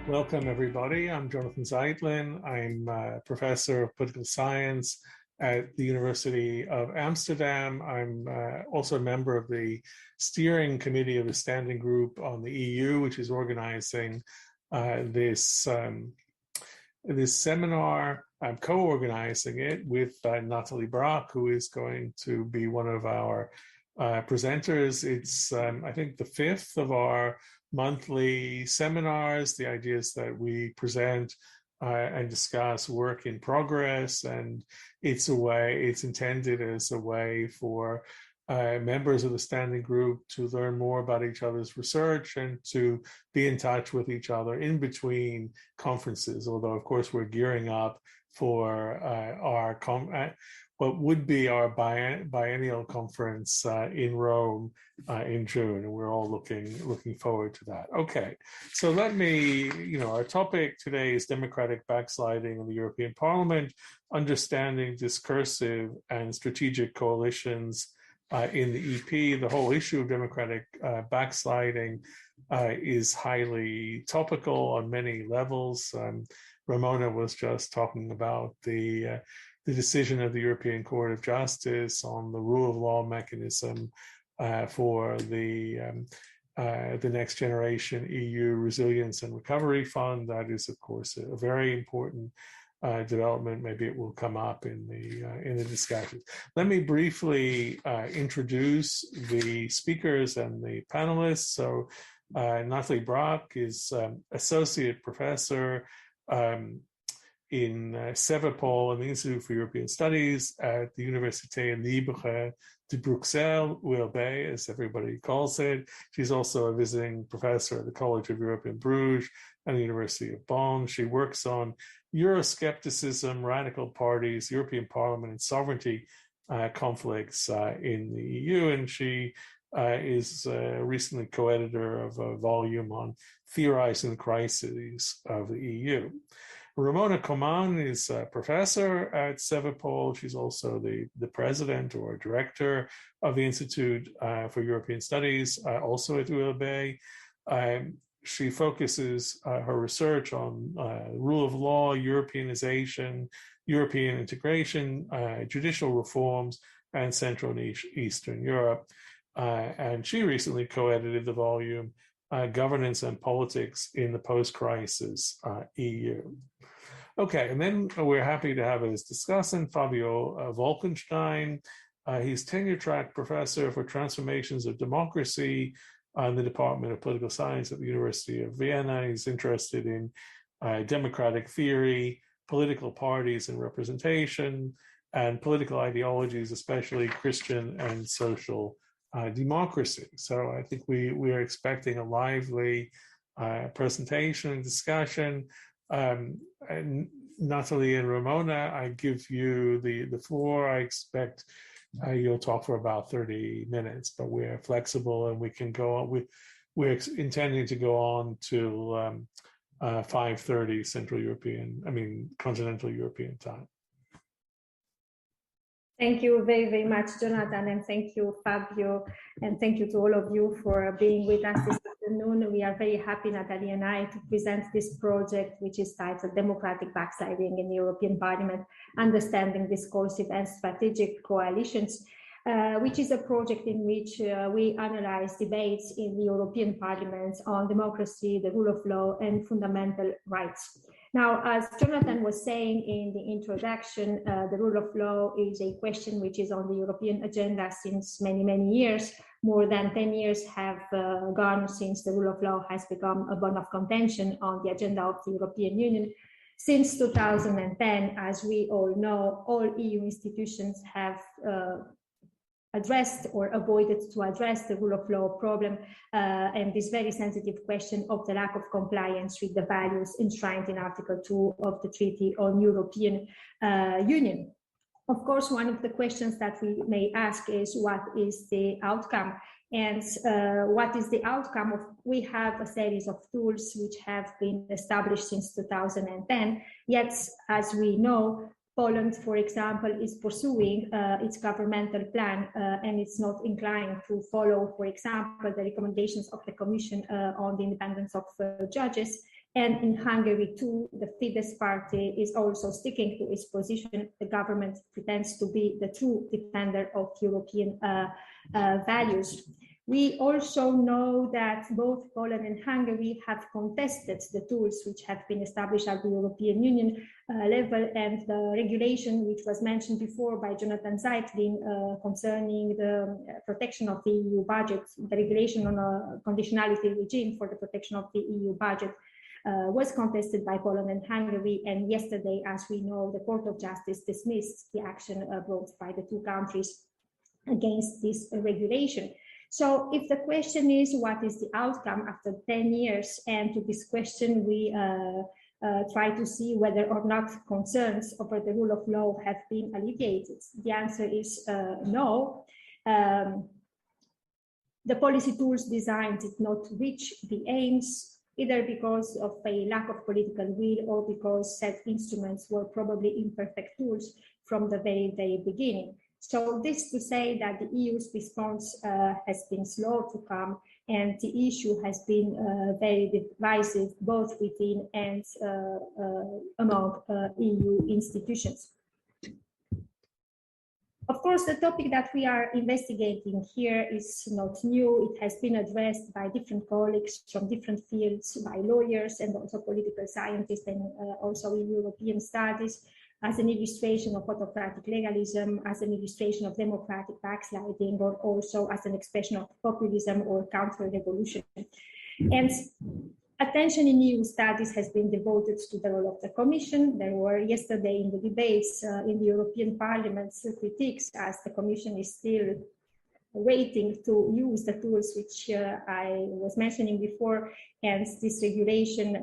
Welcome, everybody. I'm Jonathan Zeitlin. I'm a professor of political science at the University of Amsterdam. I'm also a member of the steering committee of the standing group on the EU, which is organizing this seminar. I'm co-organizing it with Nathalie Brack, who is going to be one of our presenters. It's, I think, the fifth of our monthly seminars. The idea is that we present and discuss work in progress, and it's intended as a way for members of the standing group to learn more about each other's research and to be in touch with each other in between conferences, although of course we're gearing up for what would be our biennial conference in Rome in June, and we're all looking forward to that. Okay, so let me, our topic today is democratic backsliding in the European Parliament, understanding discursive and strategic coalitions in the EP. The whole issue of democratic backsliding is highly topical on many levels. Ramona was just talking about the decision of the European Court of Justice on the rule of law mechanism for the next generation EU Resilience and Recovery Fund. That is, of course, a very important development. Maybe it will come up in the discussion. Let me briefly introduce the speakers and the panelists. So Nathalie Brack is associate professor in CEVAPOL and the Institute for European Studies at the Université Libre de Bruxelles, ULB, as everybody calls it. She's also a visiting professor at the College of Europe in Bruges and the University of Bonn. She works on Euroscepticism, radical parties, European Parliament, and sovereignty conflicts in the EU. And she is recently co-editor of a volume on theorizing the crises of the EU. Ramona Coman is a professor at CEVAPOL. She's also the president or director of the Institute for European Studies, also at ULB. She focuses her research on rule of law, Europeanization, European integration, judicial reforms, and Central and Eastern Europe. And she recently co-edited the volume Governance and Politics in the Post-Crisis EU. Okay, and then we're happy to have as discussant Fabio Wolkenstein. He's tenure-track professor for transformations of democracy in the Department of Political Science at the University of Vienna. He's interested in democratic theory, political parties and representation, and political ideologies, especially Christian and social democracy. So I think we are expecting a lively presentation and discussion. And Nathalie and Ramona, I give you the floor. I expect you'll talk for about 30 minutes, but we're flexible and we can go on. We're intending to go on till 5:30 continental European time. Thank you very, very much, Jonathan, and thank you, Fabio, and thank you to all of you for being with us this afternoon. We are very happy, Nathalie and I, to present this project, which is titled Democratic Backsliding in the European Parliament, Understanding Discursive and Strategic Coalitions, which is a project in which we analyze debates in the European Parliament on democracy, the rule of law, and fundamental rights. Now, as Jonathan was saying in the introduction, the rule of law is a question which is on the European agenda since many, many years. More than 10 years have gone since the rule of law has become a bone of contention on the agenda of the European Union. Since 2010, as we all know, all EU institutions have addressed or avoided to address the rule of law problem and this very sensitive question of the lack of compliance with the values enshrined in Article 2 of the Treaty on European Union. Of course, one of the questions that we may ask is, what is the outcome? And what is the outcome of? We have a series of tools which have been established since 2010, yet, as we know, Poland, for example, is pursuing its governmental plan and it's not inclined to follow, for example, the recommendations of the Commission on the independence of judges. And in Hungary too, the Fidesz party is also sticking to its position. The government pretends to be the true defender of European values. We also know that both Poland and Hungary have contested the tools which have been established at the European Union level, and the regulation which was mentioned before by Jonathan Zeitlin concerning the protection of the EU budget, the regulation on a conditionality regime for the protection of the EU budget, was contested by Poland and Hungary, and yesterday, as we know, the Court of Justice dismissed the action brought by the two countries against this regulation. So if the question is what is the outcome after 10 years, and to this question we try to see whether or not concerns over the rule of law have been alleviated, the answer is no. The policy tools designed did not reach the aims, either because of a lack of political will or because said instruments were probably imperfect tools from the very, very beginning. So this to say that the EU's response has been slow to come, and the issue has been very divisive both within and among EU institutions. Of course, the topic that we are investigating here is not new. It has been addressed by different colleagues from different fields, by lawyers and also political scientists, and also in European studies, as an illustration of autocratic legalism, as an illustration of democratic backsliding, or also as an expression of populism or counter-revolution. And attention in EU studies has been devoted to the role of the Commission. There were yesterday in the debates in the European Parliament critiques, as the Commission is still waiting to use the tools which I was mentioning before, and this regulation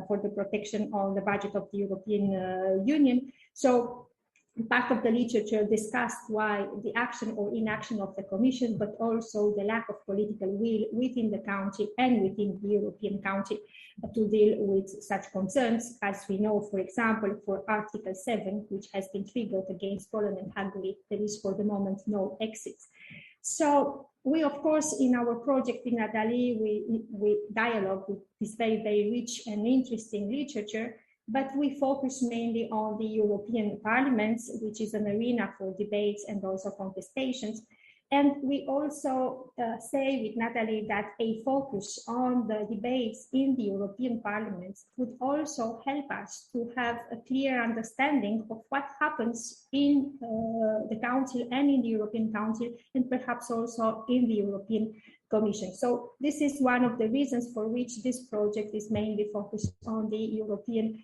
for the protection on the budget of the European Union. So part of the literature discussed why the action or inaction of the Commission, but also the lack of political will within the country and within the European country to deal with such concerns. As we know, for example, for Article 7, which has been triggered against Poland and Hungary, there is for the moment no exit. So we, of course, in our project in Nathalie, we dialogue with this very, very rich and interesting literature, but we focus mainly on the European Parliament, which is an arena for debates and also contestations. And we also say with Nathalie that a focus on the debates in the European Parliament would also help us to have a clear understanding of what happens in the Council and in the European Council, and perhaps also in the European Commission. So this is one of the reasons for which this project is mainly focused on the European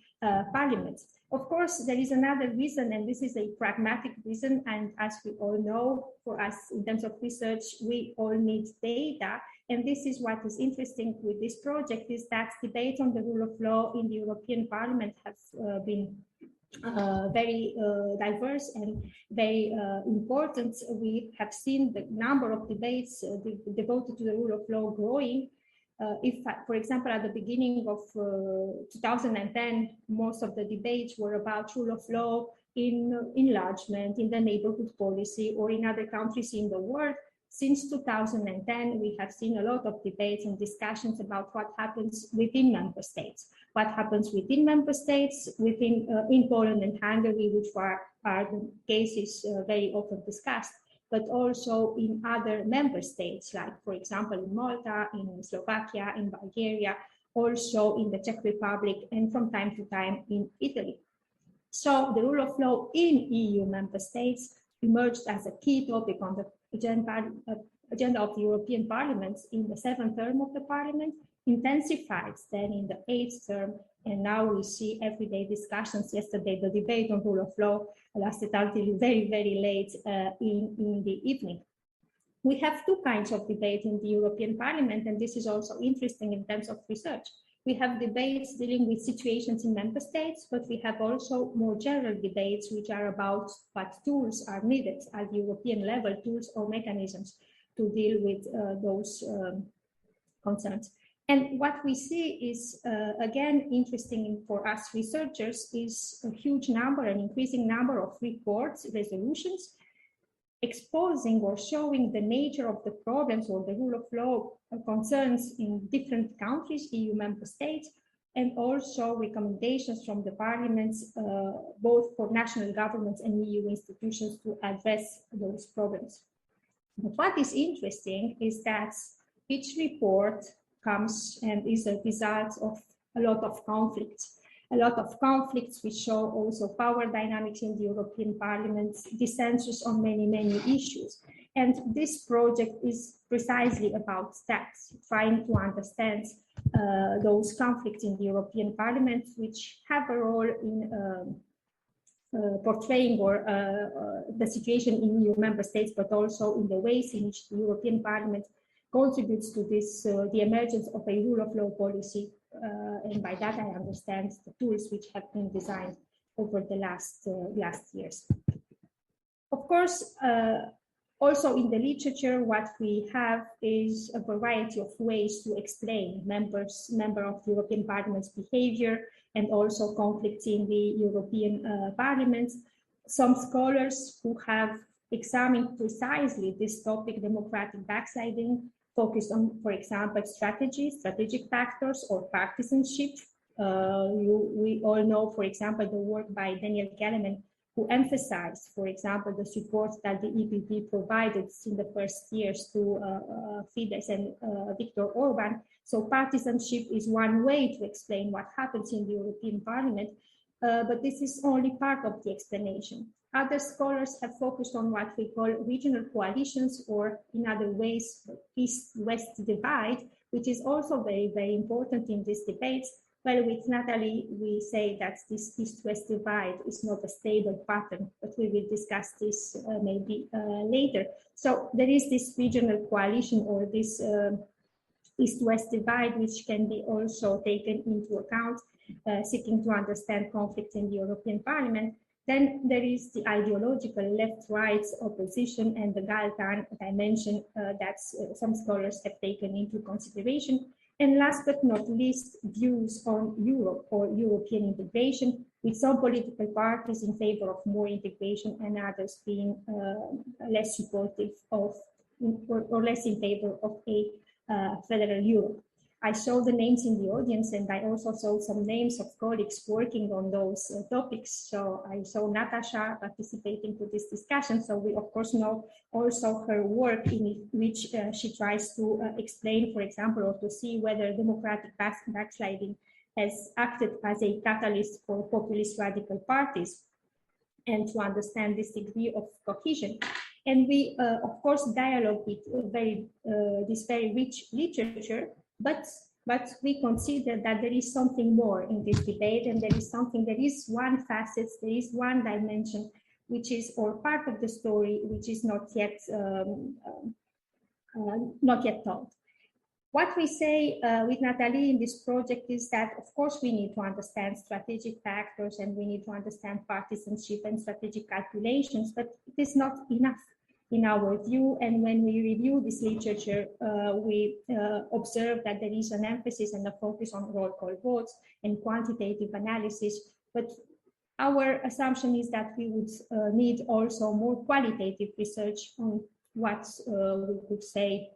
Parliament. Of course, there is another reason, and this is a pragmatic reason. And as we all know, for us in terms of research, we all need data. And this is what is interesting with this project, is that debate on the rule of law in the European Parliament has been very diverse and very important. We have seen the number of debates devoted to the rule of law growing. If, for example, at the beginning of 2010, most of the debates were about rule of law in enlargement, in the neighborhood policy, or in other countries in the world, since 2010, we have seen a lot of debates and discussions about what happens within member states. What happens within member states, within in Poland and Hungary, which are the cases very often discussed, but also in other member states, like, for example, in Malta, in Slovakia, in Bulgaria, also in the Czech Republic, and from time to time in Italy. So the rule of law in EU member states emerged as a key topic on the agenda of the European Parliament in the 7th term of the Parliament, intensified then in the 8th term, and now we see everyday discussions. Yesterday, the debate on rule of law lasted until very, very late in the evening. We have two kinds of debate in the European Parliament, and this is also interesting in terms of research. We have debates dealing with situations in member states, but we have also more general debates which are about what tools are needed at the European level, tools or mechanisms to deal with those concerns. And what we see is, again, interesting for us researchers, is a huge number, an increasing number of reports, resolutions, exposing or showing the nature of the problems or the rule of law concerns in different countries, EU member states, and also recommendations from the parliaments, both for national governments and EU institutions to address those problems. But what is interesting is that each report comes and is a result of a lot of conflicts which show also power dynamics in the European Parliament, dissensions on many, many issues. And this project is precisely about that, trying to understand those conflicts in the European Parliament, which have a role in portraying the situation in EU member states, but also in the ways in which the European Parliament contributes to this, the emergence of a rule of law policy. And by that, I understand the tools which have been designed over the last years. Of course, also in the literature, what we have is a variety of ways to explain member of the European Parliament's behavior and also conflicts in the European Parliament. Some scholars who have examined precisely this topic, democratic backsliding, focused on, for example, strategic factors or partisanship. We all know, for example, the work by Daniel Gelleman, who emphasized, for example, the support that the EPP provided in the first years to Fidesz and Viktor Orban. So partisanship is one way to explain what happens in the European Parliament, but this is only part of the explanation. Other scholars have focused on what we call regional coalitions, or in other ways, East-West divide, which is also very, very important in these debates. Well, with Nathalie, we say that this East-West divide is not a stable pattern, but we will discuss this maybe later. So there is this regional coalition or this East-West divide, which can be also taken into account, seeking to understand conflicts in the European Parliament. Then there is the ideological left-right opposition and the Galtan dimension that some scholars have taken into consideration. And last but not least, views on Europe or European integration, with some political parties in favor of more integration and others being less supportive of or less in favor of a federal Europe. I saw the names in the audience, and I also saw some names of colleagues working on those topics. So I saw Natasha participating to this discussion. So we, of course, know also her work in which she tries to explain, for example, or to see whether democratic backsliding has acted as a catalyst for populist radical parties, and to understand this degree of cohesion. And we, of course, dialogue with this very rich literature. But we consider that there is something more in this debate, and there is one facet, there is one dimension, which is, or part of the story, which is not yet told. What we say with Nathalie in this project is that, of course, we need to understand strategic factors and we need to understand partisanship and strategic calculations, but it is not enough in our view. And when we review this literature, we observe that there is an emphasis and a focus on roll call votes and quantitative analysis. But our assumption is that we would need also more qualitative research on what we could say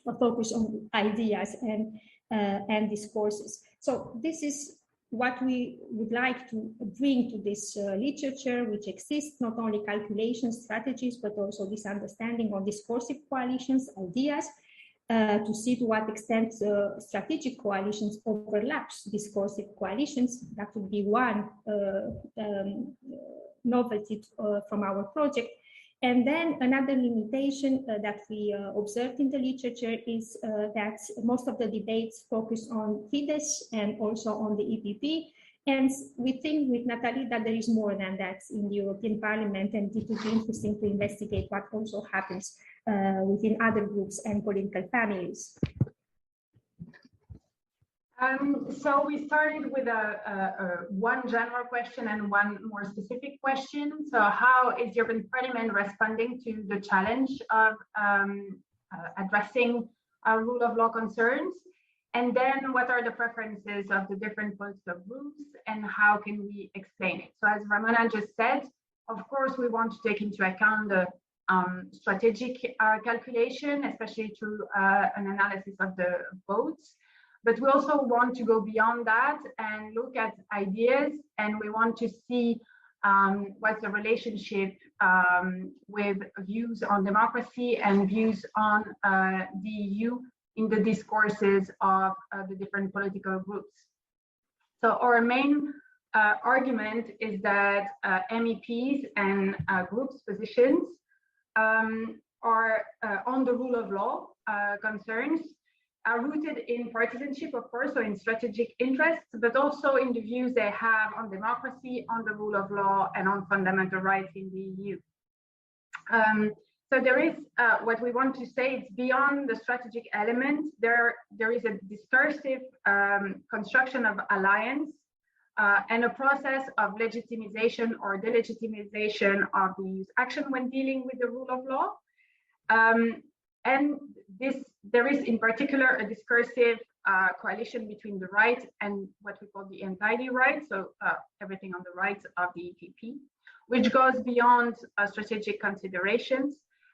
a focus on ideas and discourses. So this is what we would like to bring to this literature, which exists, not only calculations, strategies, but also this understanding on discursive coalitions, ideas, to see to what extent strategic coalitions overlaps discursive coalitions. That would be one novelty from our project. And then another limitation that we observed in the literature is that most of the debates focus on Fidesz and also on the EPP. And we think with Nathalie that there is more than that in the European Parliament, and it would be interesting to investigate what also happens within other groups and political families. So we started with one general question and one more specific question. So how is the European Parliament responding to the challenge of addressing rule of law concerns? And then what are the preferences of the different political groups and how can we explain it? So as Ramona just said, of course, we want to take into account the strategic calculation, especially through an analysis of the votes. But we also want to go beyond that and look at ideas, and we want to see what's the relationship with views on democracy and views on the EU in the discourses of the different political groups. So our main argument is that MEPs and groups' positions are on the rule of law concerns, are rooted in partisanship, of course, so in strategic interests, but also in the views they have on democracy, on the rule of law, and on fundamental rights in the EU. So there is what we want to say, it's beyond the strategic element. There is a discursive construction of alliance and a process of legitimization or delegitimization of the EU's action when dealing with the rule of law. And there is in particular a discursive coalition between the right and what we call the anti right, so everything on the right of the EPP, which goes beyond strategic considerations.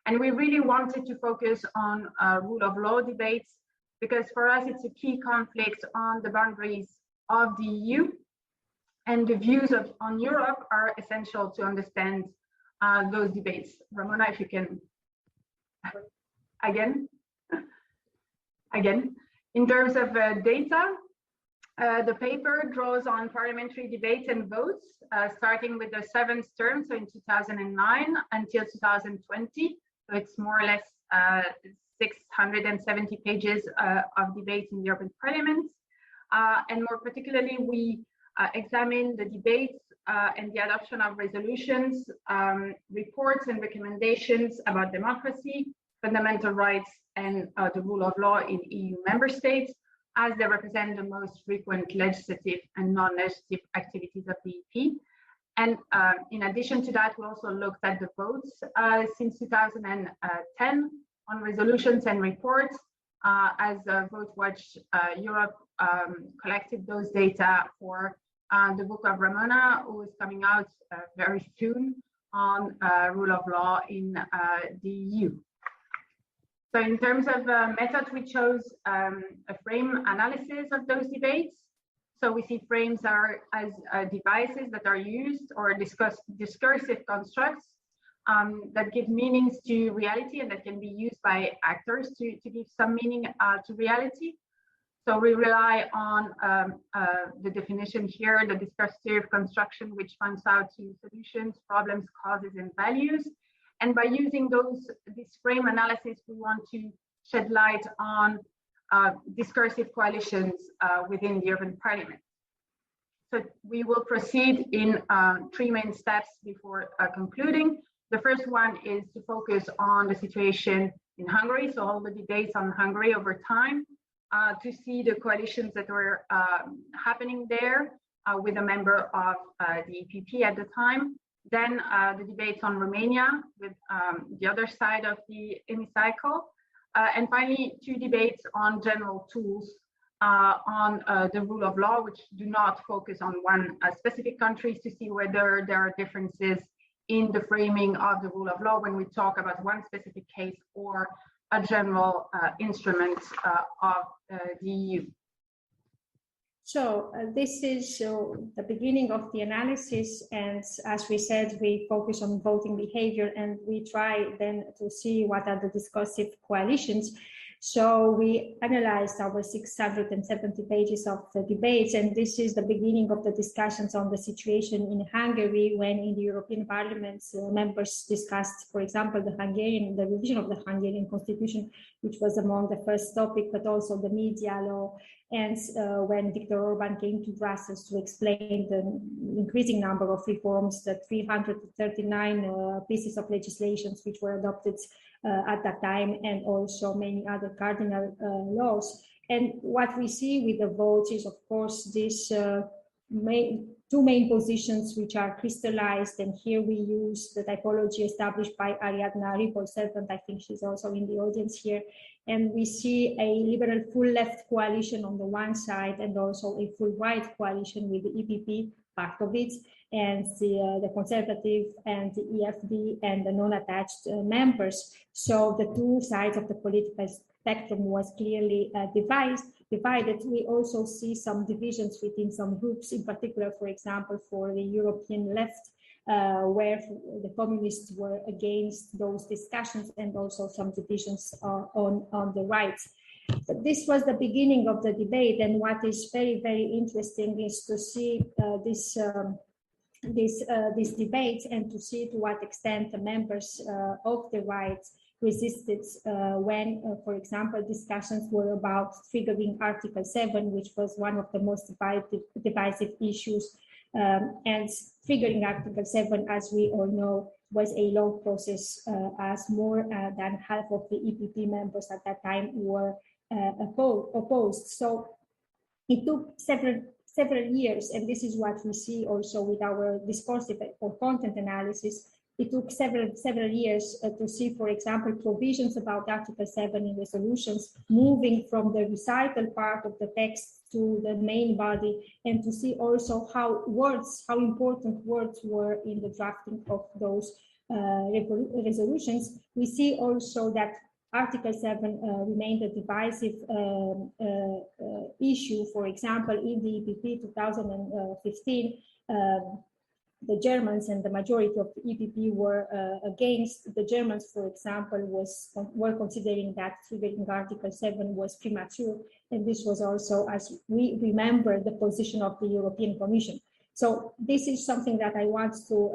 And we really wanted to focus on rule of law debates, because for us it's a key conflict on the boundaries of the EU, and the views on Europe are essential to understand those debates. Ramona, if you can, again. In terms of data, the paper draws on parliamentary debates and votes, starting with the 7th term, so in 2009 until 2020. So it's more or less 670 pages of debates in the European Parliament. And more particularly, we examine the debates and the adoption of resolutions, reports and recommendations about democracy, fundamental rights, and the rule of law in EU member states, as they represent the most frequent legislative and non-legislative activities of the EP. And in addition to that, we also looked at the votes since 2010 on resolutions and reports, as Vote Watch Europe collected those data for the book of Ramona, who is coming out very soon on rule of law in the EU. So in terms of method, we chose a frame analysis of those debates. So we see frames are as devices that are used or discursive constructs that give meanings to reality and that can be used by actors to give some meaning to reality. So we rely on the definition here, the discursive construction, which points out to solutions, problems, causes, and values. And by using this frame analysis, we want to shed light on discursive coalitions within the European Parliament. So we will proceed in 3 main steps before concluding. The first one is to focus on the situation in Hungary, so all the debates on Hungary over time, to see the coalitions that were happening there with a member of the EPP at the time. Then the debates on Romania with the other side of the hemicycle. And finally, 2 debates on general tools on the rule of law, which do not focus on one specific country, to see whether there are differences in the framing of the rule of law when we talk about one specific case or a general instrument of the EU. So this is the beginning of the analysis, and as we said, we focus on voting behavior, and we try then to see what are the discursive coalitions. So we analyzed our 670 pages of the debates, and this is the beginning of the discussions on the situation in Hungary, when in the European Parliament members discussed, for example, the revision of the Hungarian constitution, which was among the first topic, but also the media law. And when Viktor Orban came to Brussels to explain the increasing number of reforms, the 339 pieces of legislations which were adopted at that time, and also many other cardinal laws. And what we see with the votes is, of course, these 2 main positions which are crystallized. And here we use the typology established by Ariadna Ripple-Servant. I think she's also in the audience here. And we see a liberal full left coalition on the one side, and also a full right coalition with the EPP, part of it, and the conservative and the EFD and the non-attached members. So the 2 sides of the political spectrum was clearly divided, divided, we also see some divisions within some groups, in particular, for example, for the European left, where the communists were against those discussions, and also some divisions on the right. But this was the beginning of the debate, and what is very, very interesting is to see this debate and to see to what extent the members of the right resisted when, for example, discussions were about triggering Article 7, which was one of the most divisive issues. And triggering Article 7, as we all know, was a long process, as more than half of the EPP members at that time were opposed. So it took several years, and this is what we see also with our discursive or content analysis. It took several years to see, for example, provisions about Article 7 in resolutions moving from the recital part of the text to the main body, and to see also how important words were in the drafting of those resolutions. We see also that Article 7 remained a divisive issue. For example, in the EPP 2015, the Germans and the majority of the EPP were against. The Germans, for example, were considering that triggering Article 7 was premature, and this was also, as we remember, the position of the European Commission. So this is something that I want to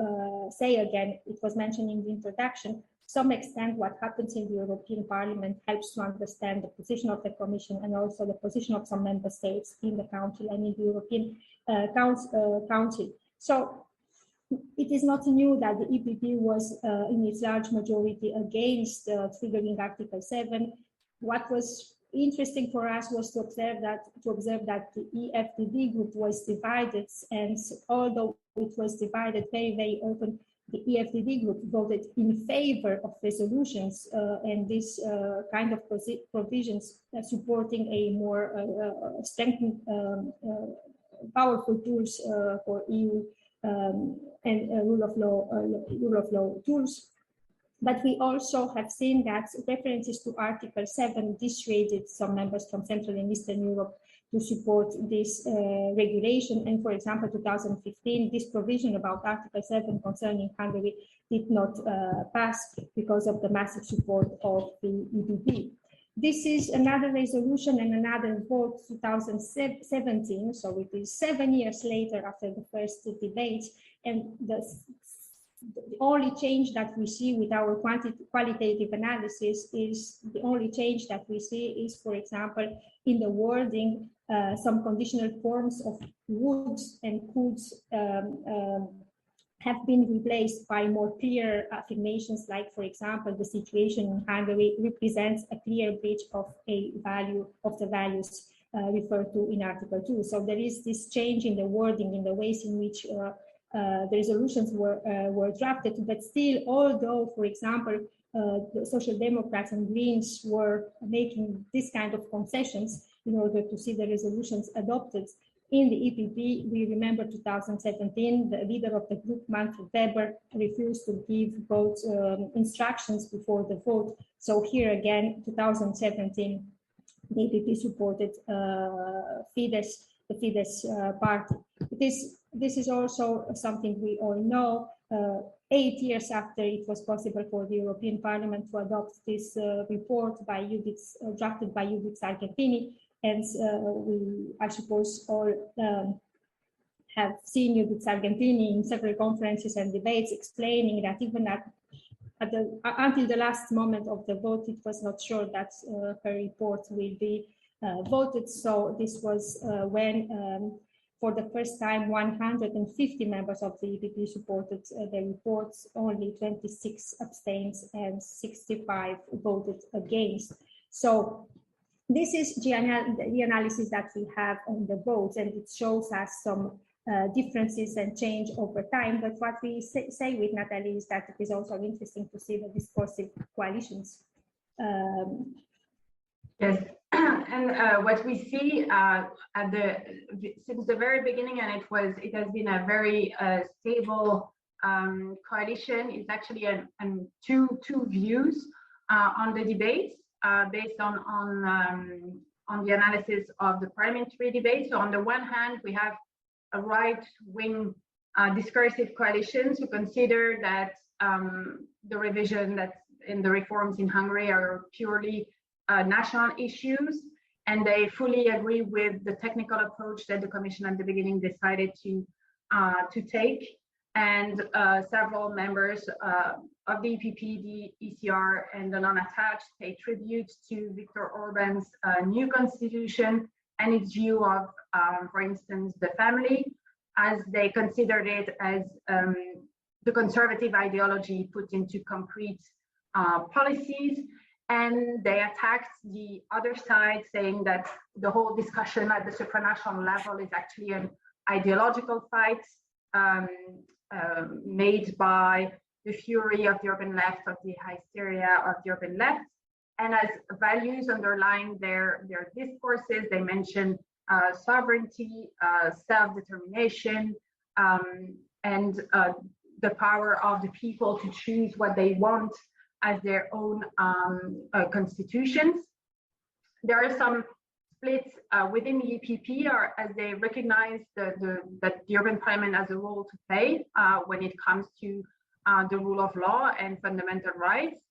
say again. It was mentioned in the introduction. To some extent, what happens in the European Parliament helps to understand the position of the Commission and also the position of some member states in the Council and in the European Council. So it is not new that the EPP was in its large majority against triggering Article 7. What was interesting for us was to observe that the EFDD group was divided, and although it was divided very, very often, the EFDD group voted in favor of resolutions and this kind of provisions supporting a more strengthened, powerful tools for EU and rule of law tools. But we also have seen that references to Article 7 dissuaded some members from Central and Eastern Europe to support this regulation. And for example, 2015, this provision about Article 7 concerning Hungary did not pass because of the massive support of the EPP. This is another resolution and another vote, 2017, so it is 7 years later after the first debate, and the only change that we see with our qualitative analysis is for example, in the wording, some conditional forms of would and could have been replaced by more clear affirmations, like, for example, the situation in Hungary represents a clear breach of the values referred to in Article 2. So there is this change in the wording, in the ways in which the resolutions were drafted, but still, although, for example, the Social Democrats and Greens were making this kind of concessions in order to see the resolutions adopted, in the EPP, we remember 2017, the leader of the group, Manfred Weber, refused to give vote instructions before the vote. So here again, 2017, the EPP supported Fidesz, the Fidesz party. This is also something we all know. 8 years after it was possible for the European Parliament to adopt this report by drafted by Judith Sargentini, and I suppose, all have seen Judith Sargentini in several conferences and debates explaining that even until the last moment of the vote, it was not sure that her report will be voted. So this was when, for the first time, 150 members of the EPP supported the reports, only 26 abstained and 65 voted against. So this is the analysis that we have on the votes, and it shows us some differences and change over time. But what we say with Nathalie is that it is also interesting to see the discursive coalitions. Yes, and what we see since the very beginning, and it has been a very stable coalition, is actually two views on the debates based on on the analysis of the parliamentary debate. So on the one hand, we have a right-wing discursive coalitions who consider that the revision that in the reforms in Hungary are purely national issues, and they fully agree with the technical approach that the Commission at the beginning decided to take. And several members of the EPP, the ECR, and the non-attached pay tribute to Viktor Orban's new constitution and its view of, for instance, the family, as they considered it as the conservative ideology put into concrete policies. And they attacked the other side, saying that the whole discussion at the supranational level is actually an ideological fight made by the fury of the urban left, of the hysteria of the urban left. And as values underlying their discourses, they mention sovereignty, self-determination, and the power of the people to choose what they want as their own constitutions. There are some splits within the EPP, or as they recognize that the urban parliament has a role to play when it comes to the rule of law and fundamental rights.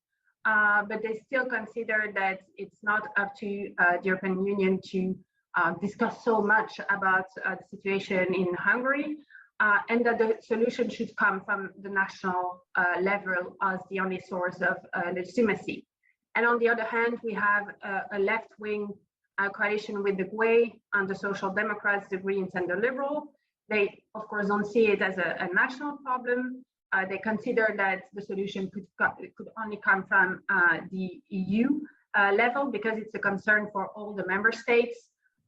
But they still consider that it's not up to the European Union to discuss so much about the situation in Hungary, and that the solution should come from the national level as the only source of legitimacy. And on the other hand, we have a left-wing coalition with the GUE and the Social Democrats, the Greens, and the Liberal. They, of course, don't see it as a national problem. They consider that the solution could only come from the EU level, because it's a concern for all the member states.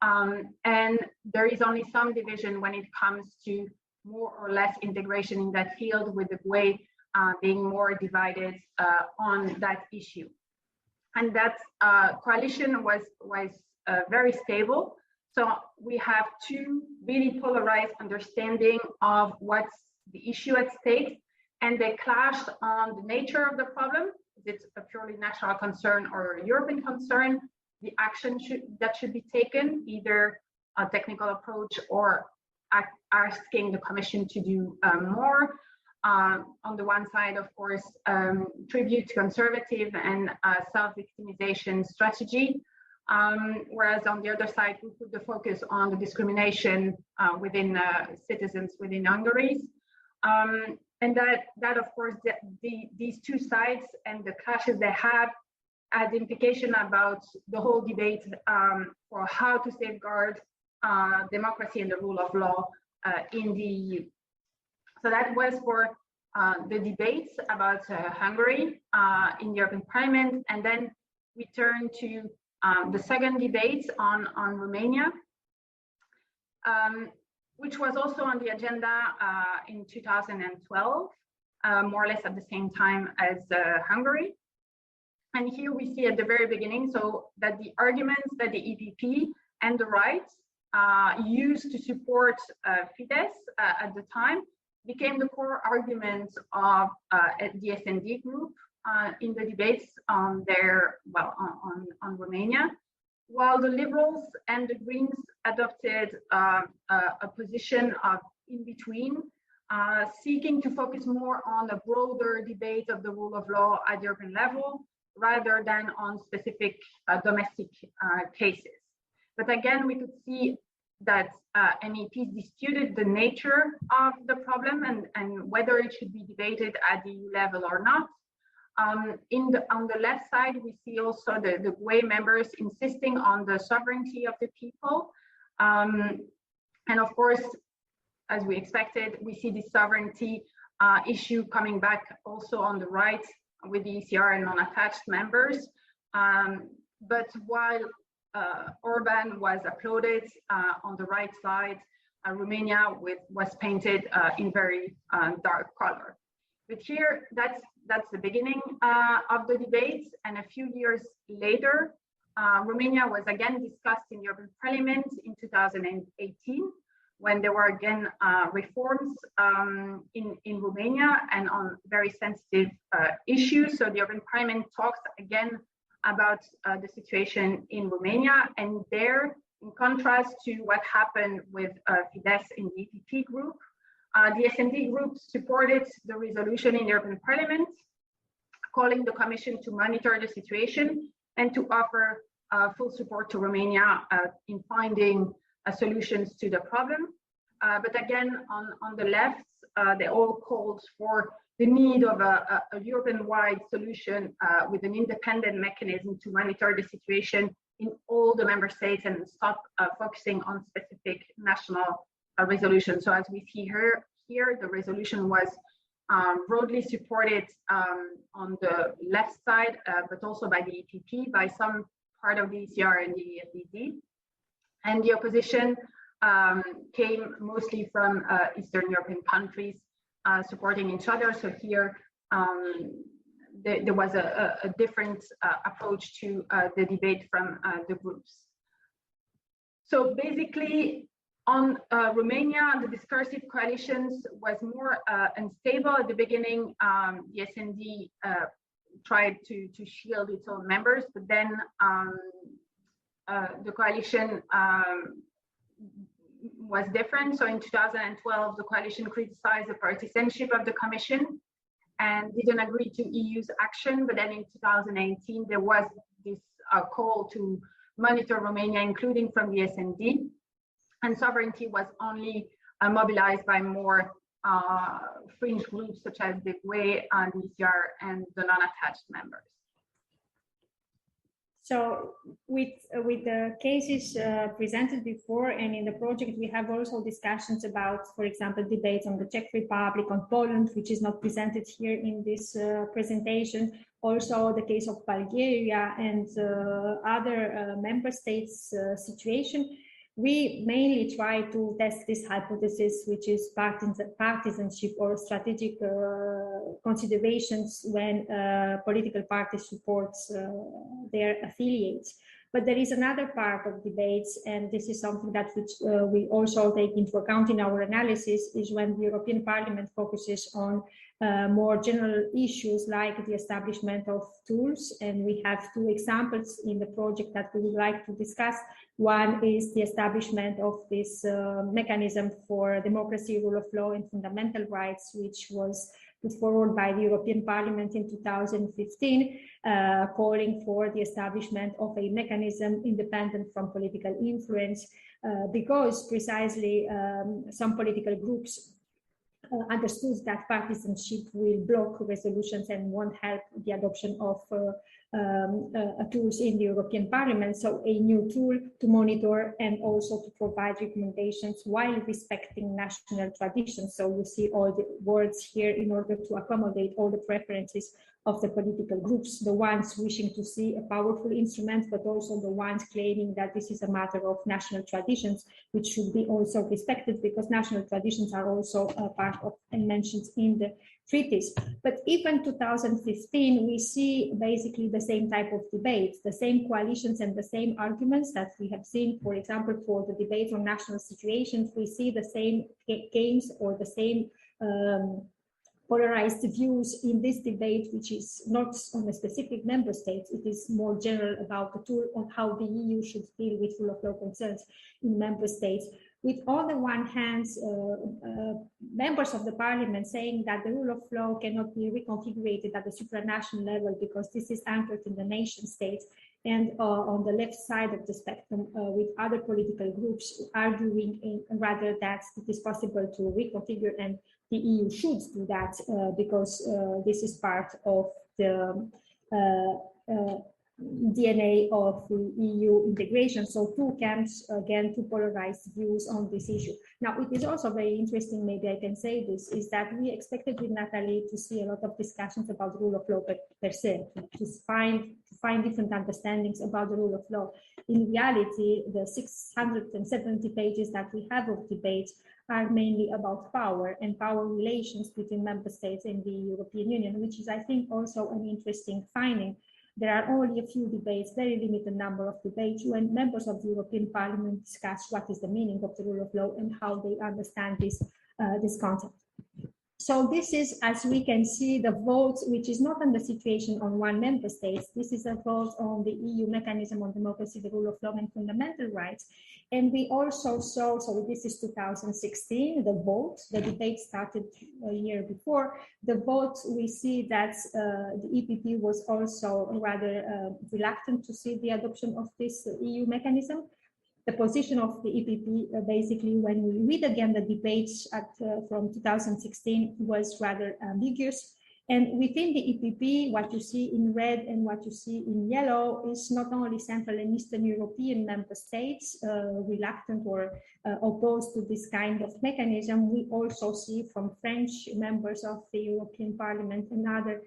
And there is only some division when it comes to more or less integration in that field, with the GUE being more divided on that issue. And that coalition was very stable. So we have two really polarized understanding of what's the issue at stake, and they clashed on the nature of the problem. Is it a purely national concern or a European concern? The action that should be taken, either a technical approach or asking the Commission to do more. On the one side, of course, tribute to conservative and self-victimization strategy, whereas on the other side, we put the focus on the discrimination within citizens within Hungary. And that of course, these two sides and the clashes they have had implication about the whole debate for how to safeguard democracy and the rule of law in the EU. So that was for the debates about Hungary in the European Parliament. And then we turn to the second debate on Romania, which was also on the agenda in 2012, more or less at the same time as Hungary. And here we see at the very beginning, so that the arguments that the EPP and the right used to support Fidesz at the time became the core arguments of the SND group in the debates on on Romania, while the Liberals and the Greens adopted a position of in between, seeking to focus more on a broader debate of the rule of law at European level, rather than on specific domestic cases. But again, we could see that MEPs disputed the nature of the problem and whether it should be debated at the EU level or not. On the left side, we see also the GUE members insisting on the sovereignty of the people. And of course, as we expected, we see the sovereignty issue coming back also on the right with the ECR and non-attached members. But while Orban was applauded on the right side, Romania was painted in very dark color. But here, that's the beginning of the debates, and a few years later, Romania was again discussed in the European Parliament in 2018, when there were again reforms in Romania and on very sensitive issues. So the European Parliament talked again about the situation in Romania. And there, in contrast to what happened with Fidesz in the EPP group, the SND group supported the resolution in the European Parliament, calling the Commission to monitor the situation and to offer full support to Romania in finding solutions to the problem. But again, on the left, they all called for the need of a European-wide solution with an independent mechanism to monitor the situation in all the member states and stop focusing on specific national resolutions. So as we see here, the resolution was broadly supported on the left side, but also by the EPP, by some part of the ECR and the FDD. And the opposition came mostly from Eastern European countries supporting each other. So here there was a different approach to the debate from the groups. So basically on Romania, the discursive coalitions was more unstable. At the beginning, the SND tried to shield its own members, but then the coalition was different. So in 2012, the coalition criticized the partisanship of the Commission and didn't agree to EU's action. But then in 2018, there was this call to monitor Romania, including from the SND. And sovereignty was only mobilized by more fringe groups such as the Libre, the ECR, and the non-attached members. So with the cases presented before and in the project, we have also discussions about, for example, debates on the Czech Republic, on Poland, which is not presented here in this presentation. Also the case of Bulgaria and other member states' situation. We mainly try to test this hypothesis, which is partisanship or strategic considerations when political party supports their affiliates. But there is another part of debates, and this is something that we also take into account in our analysis, is when the European Parliament focuses on more general issues like the establishment of tools. And we have two examples in the project that we would like to discuss. One is the establishment of this mechanism for democracy, rule of law, and fundamental rights, which was put forward by the European Parliament in 2015, calling for the establishment of a mechanism independent from political influence, because precisely some political groups understood that partisanship will block resolutions and won't help the adoption of tools in the European Parliament. So a new tool to monitor and also to provide recommendations while respecting national traditions. So you see all the words here in order to accommodate all the preferences of the political groups, the ones wishing to see a powerful instrument, but also the ones claiming that this is a matter of national traditions, which should be also respected, because national traditions are also a part of and mentioned in the treaties. But even 2015, we see basically the same type of debates, the same coalitions and the same arguments that we have seen, for example, for the debate on national situations. We see the same games or the same polarized views in this debate, which is not on a specific member state. It is more general about the tool on how the EU should deal with rule of law concerns in member states. With on the one hand, members of the parliament saying that the rule of law cannot be reconfigured at the supranational level because this is anchored in the nation states, and on the left side of the spectrum, with other political groups arguing rather that it is possible to reconfigure, and the EU should do that because this is part of the DNA of the EU integration. So two camps, again, two polarized views on this issue. Now, it is also very interesting, maybe I can say this, is that we expected with Nathalie to see a lot of discussions about the rule of law per se, to find different understandings about the rule of law. In reality, the 670 pages that we have of debates are mainly about power and power relations between member states and the European Union, which is, I think, also an interesting finding. There are only a few debates, very limited number of debates, when members of the European Parliament discuss what is the meaning of the rule of law and how they understand this concept. So this is, as we can see, the vote, which is not on the situation on one member state. This is a vote on the EU mechanism on democracy, the rule of law and fundamental rights. And we also saw, so this is 2016, the vote, the debate started a year before. The vote, we see that the EPP was also rather reluctant to see the adoption of this EU mechanism. The position of the EPP, basically, when we read again the debates from 2016, was rather ambiguous. And within the EPP, what you see in red and what you see in yellow is not only Central and Eastern European member states reluctant or opposed to this kind of mechanism. We also see from French members of the European Parliament and other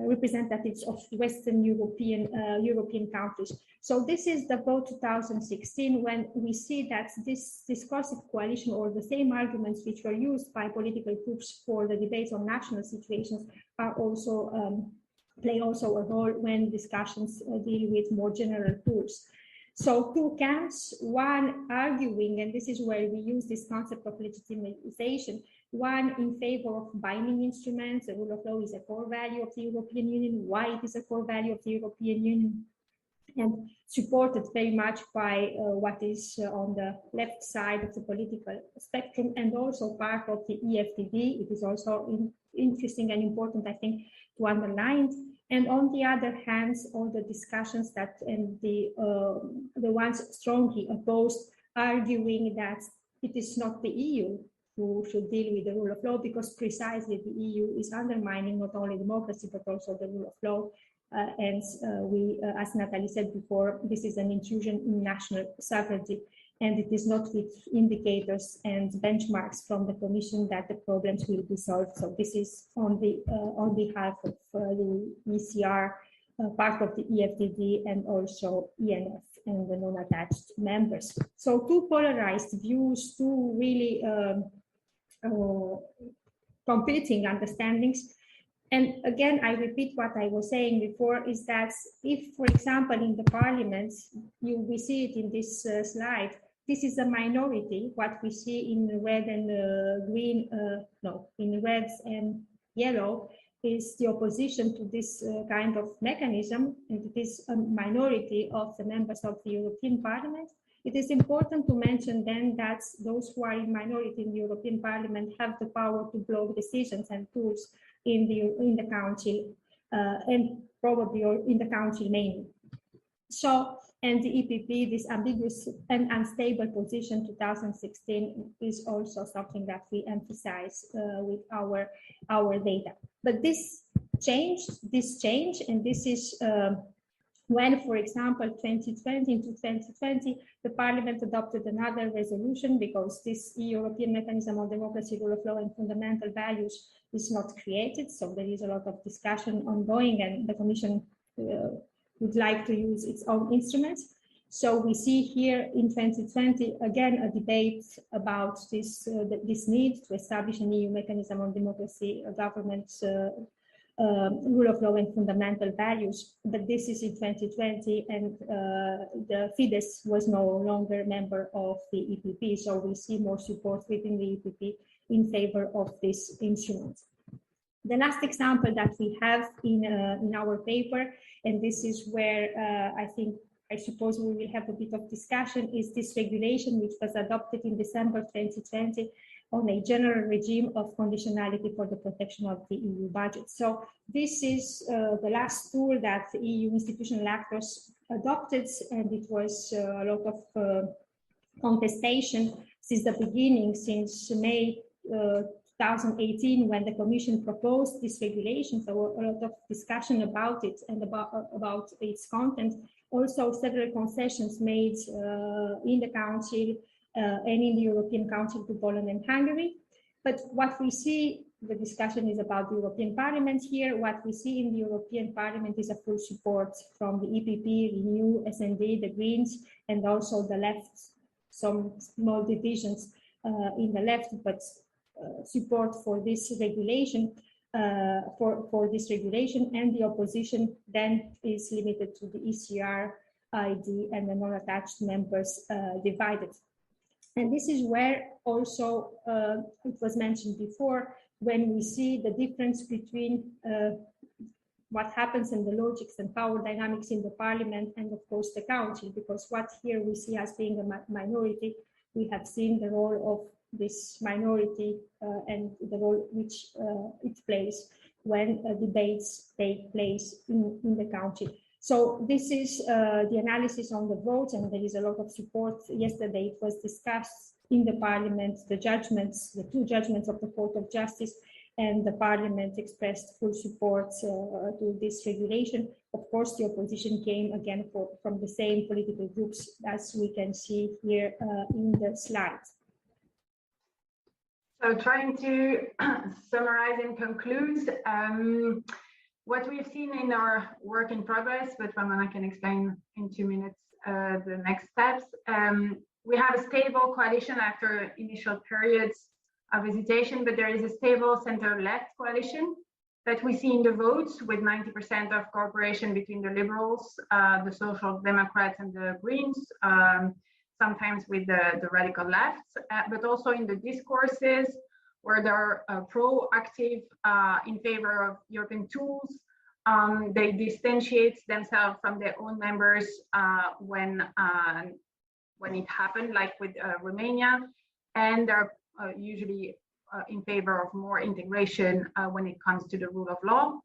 representatives of Western European countries. So this is the vote 2016, when we see that this discursive coalition, or the same arguments which were used by political groups for the debates on national situations, are also play also a role when discussions deal with more general tools. So two camps, one arguing, and this is where we use this concept of legitimization, one in favor of binding instruments. The rule of law is a core value of the European Union. Why it is a core value of the European Union? And supported very much by what is on the left side of the political spectrum, and also part of the EFDD. It is also interesting and important, I think, to underline. And on the other hand, all the discussions that and the ones strongly opposed, arguing that it is not the EU who should deal with the rule of law, because precisely the EU is undermining not only democracy but also the rule of law. And we, as Nathalie said before, this is an intrusion in national sovereignty, and it is not with indicators and benchmarks from the Commission that the problems will be solved. So this is on behalf of the ECR, part of the EFDD, and also ENF and the non-attached members. So two polarized views, two really competing understandings. And again, I repeat what I was saying before, is that if, for example, in the parliament, we see it in this slide, this is a minority. What we see in red and green, in red and yellow, is the opposition to this kind of mechanism, and it is a minority of the members of the European Parliament. It is important to mention then that those who are in minority in the European Parliament have the power to block decisions and tools in the council, and probably in the council mainly. So, and the EPP, this ambiguous and unstable position 2016 is also something that we emphasize with our data. But this changed, and this is when, for example, 2020, the Parliament adopted another resolution, because this European mechanism on democracy, rule of law and fundamental values is not created. So there is a lot of discussion ongoing, and the Commission would like to use its own instruments. So we see here in 2020, again, a debate about this need to establish an EU mechanism on democracy, governance, rule of law and fundamental values. But this is in 2020, and the Fidesz was no longer a member of the EPP. So we see more support within the EPP in favor of this instrument. The last example that we have in our paper, and this is where I suppose we will have a bit of discussion, is this regulation which was adopted in December 2020 on a general regime of conditionality for the protection of the EU budget. So this is the last tool that the EU institutional actors adopted, and it was a lot of contestation since the beginning, since May 2018, when the Commission proposed this regulation. So a lot of discussion about it and about its content. Also, several concessions made in the Council and in the European Council to Poland and Hungary. But what we see, the discussion is about the European Parliament here. What we see in the European Parliament is a full support from the EPP, Renew, SND, the Greens, and also the left. Some small divisions in the left, but support for this regulation, for this regulation, and the opposition then is limited to the ECR, ID, and the non-attached members divided. And this is where also, it was mentioned before, when we see the difference between what happens in the logics and power dynamics in the parliament and of course the council, because what here we see as being a minority, we have seen the role of this minority and the role which it plays when debates take place in the council. So this is the analysis on the votes, and there is a lot of support. Yesterday it was discussed in the parliament, the judgments, the two judgments of the Court of Justice, and the parliament expressed full support to this regulation. Of course, the opposition came again from the same political groups, as we can see here in the slides. So trying to summarize and conclude, what we've seen in our work in progress, but Ramona can explain in 2 minutes the next steps. We have a stable coalition after initial periods of hesitation, but there is a stable center-left coalition that we see in the votes, with 90% of cooperation between the Liberals, the Social Democrats and the Greens, sometimes with the radical left, but also in the discourses where they're proactive in favor of European tools. They distantiate themselves from their own members when it happened, like with Romania, and they're usually in favor of more integration when it comes to the rule of law,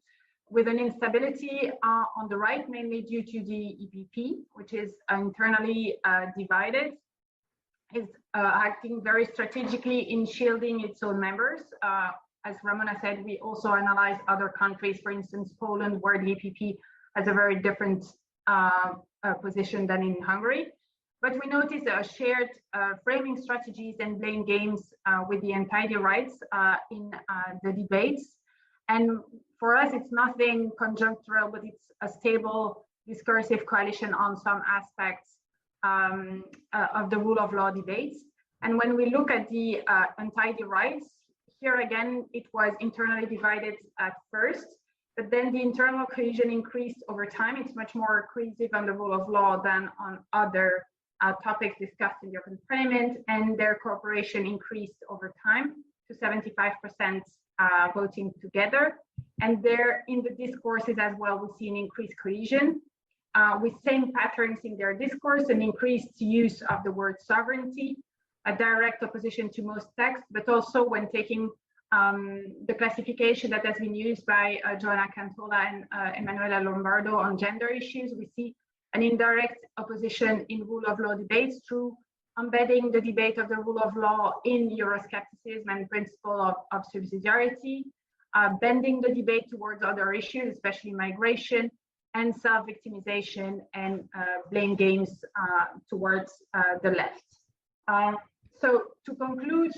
with an instability on the right, mainly due to the EPP, which is internally divided, is acting very strategically in shielding its own members. As Ramona said, we also analyzed other countries, for instance, Poland, where the EPP has a very different position than in Hungary. But we noticed shared framing strategies and blame games with the untidy rights in the debates. And for us, it's nothing conjunctural, but it's a stable discursive coalition on some aspects of the rule of law debates. And when we look at the untidy rights, here again, it was internally divided at first, but then the internal cohesion increased over time. It's much more cohesive on the rule of law than on other topics discussed in the European Parliament, and their cooperation increased over time to 75% voting together. And there in the discourses as well, we see an increased cohesion with same patterns in their discourse, an increased use of the word sovereignty, a direct opposition to most texts, but also when taking the classification that has been used by Joanna Cantola and Emanuela Lombardo on gender issues, we see an indirect opposition in rule of law debates through embedding the debate of the rule of law in Euroscepticism and principle of subsidiarity, bending the debate towards other issues, especially migration, and self-victimization and blame games towards the left. So to conclude,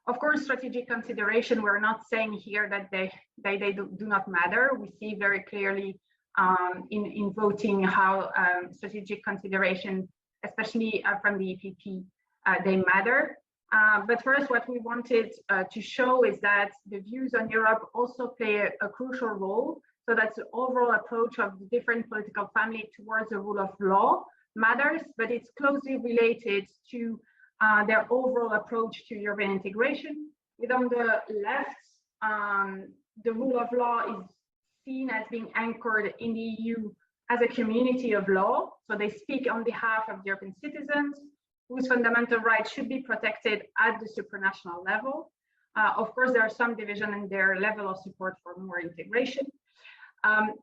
of course, strategic consideration, we're not saying here that they do not matter. We see very clearly in voting how strategic consideration, especially from the EPP, they matter. But first, what we wanted to show is that the views on Europe also play a crucial role. So that's the overall approach of the different political family towards the rule of law matters, but it's closely related to their overall approach to European integration. With on the left, the rule of law is seen as being anchored in the EU as a community of law. So they speak on behalf of the European citizens whose fundamental rights should be protected at the supranational level. Of course, there are some division in their level of support for more integration.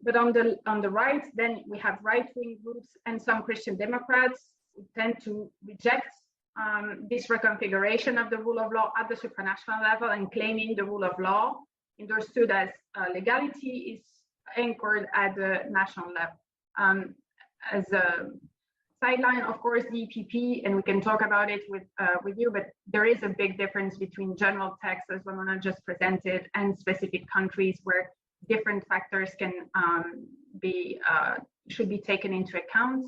But on the right, then we have right-wing groups and some Christian Democrats who tend to reject this reconfiguration of the rule of law at the supranational level, and claiming the rule of law, understood as legality, is anchored at the national level. As a sideline, of course, the EPP, and we can talk about it with you, but there is a big difference between general text, as Ramona just presented, and specific countries where different factors can should be taken into account.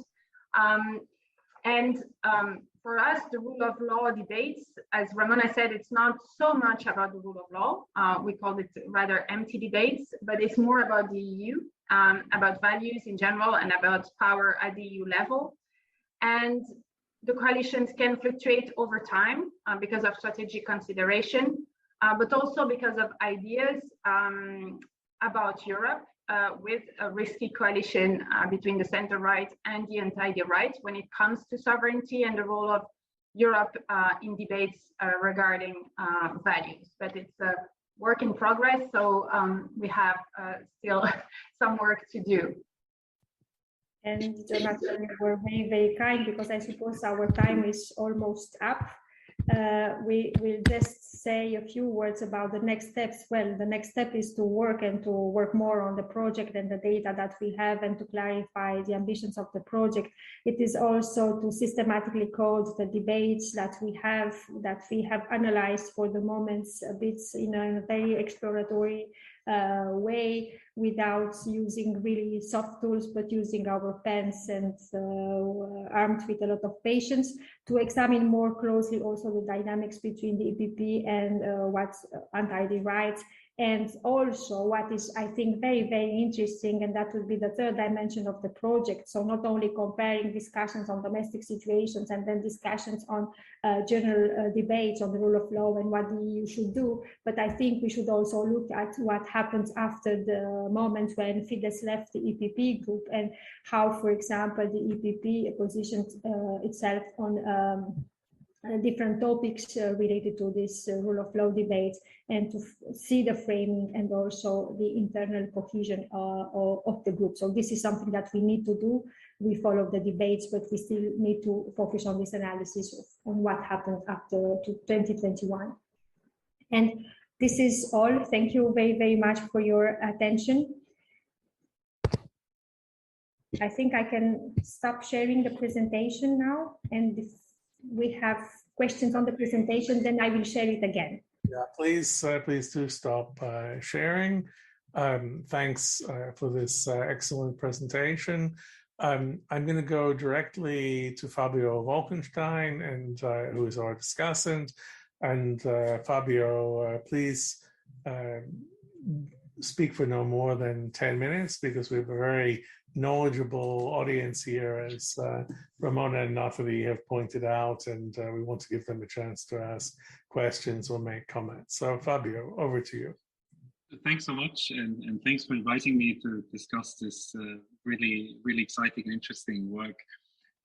For us, the rule of law debates, as Ramona said, it's not so much about the rule of law. We call it rather empty debates, but it's more about the EU, about values in general, and about power at the EU level. And the coalitions can fluctuate over time because of strategic consideration. but also because of ideas about Europe with a risky coalition between the center-right and the anti-right when it comes to sovereignty and the role of Europe in debates regarding values. But it's a work in progress, so we have still some work to do. And Jonathan, you were very, very kind, because I suppose our time is almost up. We will just say a few words about the next steps. Well, the next step is to work more on the project and the data that we have, and to clarify the ambitions of the project. It is also to systematically code the debates that we have analyzed for the moment a bit in a very exploratory way, without using really soft tools, but using our pens and armed with a lot of patience, to examine more closely also the dynamics between the EPP and what's anti-right. And also what is, I think, very, very interesting, and that would be the third dimension of the project. So not only comparing discussions on domestic situations and then discussions on general debates on the rule of law and what the EU should do, but I think we should also look at what happens after the moment when Fidesz left the EPP group, and how, for example, the EPP positioned itself on different topics related to this rule of law debate, and to see the framing and also the internal cohesion of the group. So this is something that we need to do. We follow the debates, but we still need to focus on this analysis on what happened after 2021. And this is all. Thank you very, very much for your attention. I think I can stop sharing the presentation now, and if we have questions on the presentation, then I will share it again. Yeah, please do stop sharing. Thanks for this excellent presentation. I'm going to go directly to Fabio Wolkenstein, and who is our discussant. And Fabio, please speak for no more than 10 minutes, because we have a very knowledgeable audience here, as Ramona and Nathalie have pointed out, and we want to give them a chance to ask questions or make comments. So Fabio, over to you. Thanks so much, and thanks for inviting me to discuss this really, really exciting and interesting work.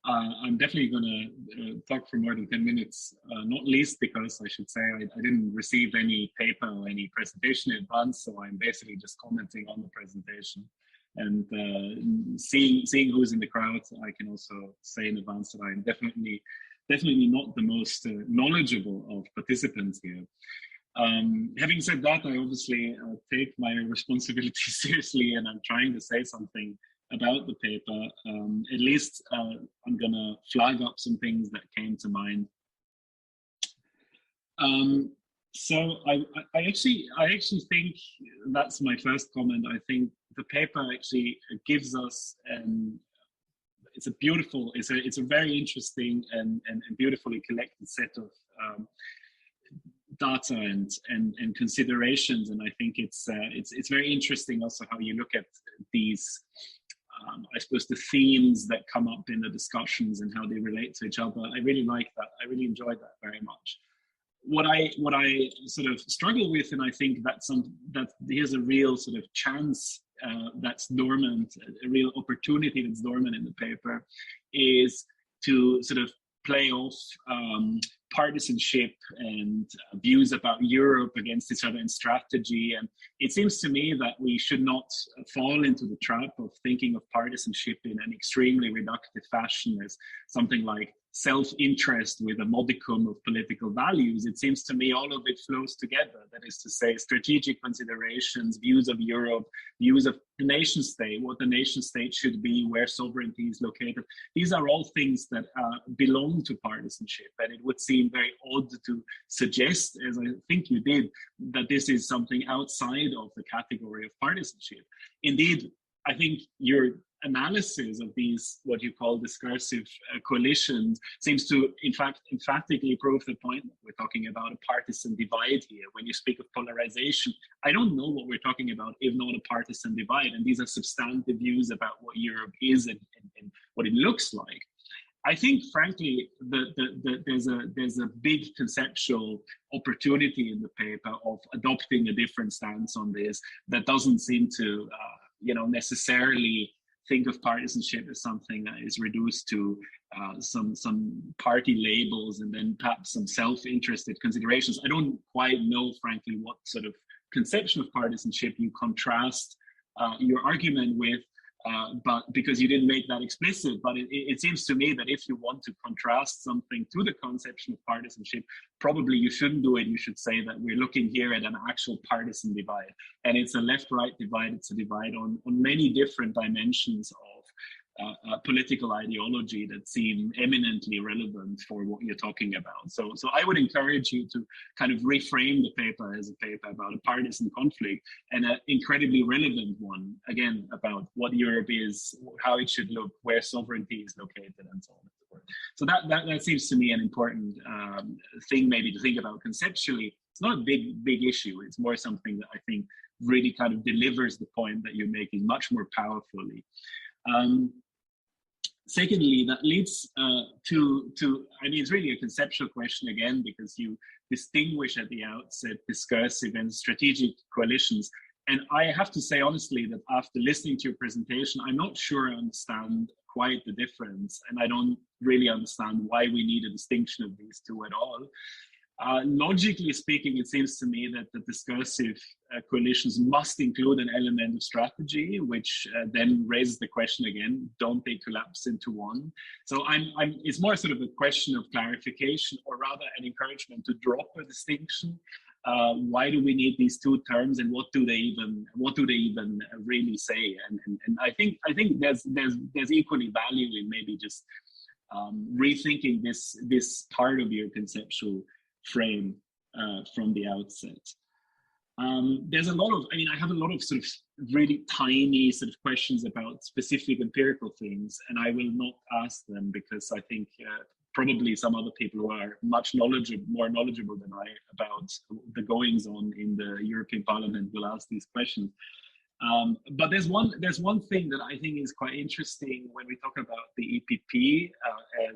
I'm definitely going to talk for more than 10 minutes, not least because I should say I didn't receive any paper or any presentation in advance, so I'm basically just commenting on the presentation. And seeing who's in the crowd, I can also say in advance that I'm definitely not the most knowledgeable of participants here. Having said that, I obviously take my responsibility seriously, and I'm trying to say something about the paper. At least I'm gonna flag up some things that came to mind. So I actually think that's my first comment. I think the paper actually gives us it's a very interesting and beautifully collected set of data and considerations, and I think it's very interesting also how you look at these I suppose the themes that come up in the discussions and how they relate to each other. I really like that. I really enjoyed that very much. What I sort of struggle with, and I think that here's a real sort of chance that's dormant, a real opportunity that's dormant in the paper, is to sort of play off partisanship and views about Europe against each other in strategy. And it seems to me that we should not fall into the trap of thinking of partisanship in an extremely reductive fashion as something like self-interest with a modicum of political values. It seems to me all of it flows together. That is to say, strategic considerations, views of Europe, views of the nation state, what the nation state should be, where sovereignty is located. These are all things that belong to partisanship. And it would seem very odd to suggest, as I think you did, that this is something outside of the category of partisanship. Indeed, I think your analysis of these, what you call discursive coalitions, seems to, in fact, emphatically prove the point that we're talking about a partisan divide here. When you speak of polarization, I don't know what we're talking about if not a partisan divide. And these are substantive views about what Europe is and what it looks like. I think, frankly, there's a big conceptual opportunity in the paper of adopting a different stance on this that doesn't seem to, necessarily think of partisanship as something that is reduced to some party labels and then perhaps some self-interested considerations. I don't quite know, frankly, what sort of conception of partisanship you contrast your argument with. But because you didn't make that explicit, but it seems to me that if you want to contrast something to the conception of partisanship, probably you shouldn't do it. You should say that we're looking here at an actual partisan divide, and it's a left-right divide. It's a divide on many different dimensions of political ideology that seem eminently relevant for what you're talking about. So I would encourage you to kind of reframe the paper as a paper about a partisan conflict, and an incredibly relevant one, again, about what Europe is, how it should look, where sovereignty is located, and so on and so forth. So that seems to me an important thing maybe to think about conceptually. It's not a big issue. It's more something that I think really kind of delivers the point that you're making much more powerfully. Secondly, that leads to, I mean, it's really a conceptual question again, because you distinguish at the outset discursive and strategic coalitions. And I have to say, honestly, that after listening to your presentation, I'm not sure I understand quite the difference. And I don't really understand why we need a distinction of these two at all. Logically speaking, it seems to me that the discursive coalitions must include an element of strategy, which then raises the question again, don't they collapse into one? So it's more sort of a question of clarification, or rather an encouragement to drop a distinction. Why do we need these two terms, and what do they even really say? And I think there's equally value in maybe just rethinking this part of your conceptual frame from the outset. There's a lot of, I have a lot of sort of really tiny sort of questions about specific empirical things, and I will not ask them because I think probably some other people who are more knowledgeable than I about the goings on in the European Parliament will ask these questions. But there's one thing that I think is quite interesting when we talk about the EPP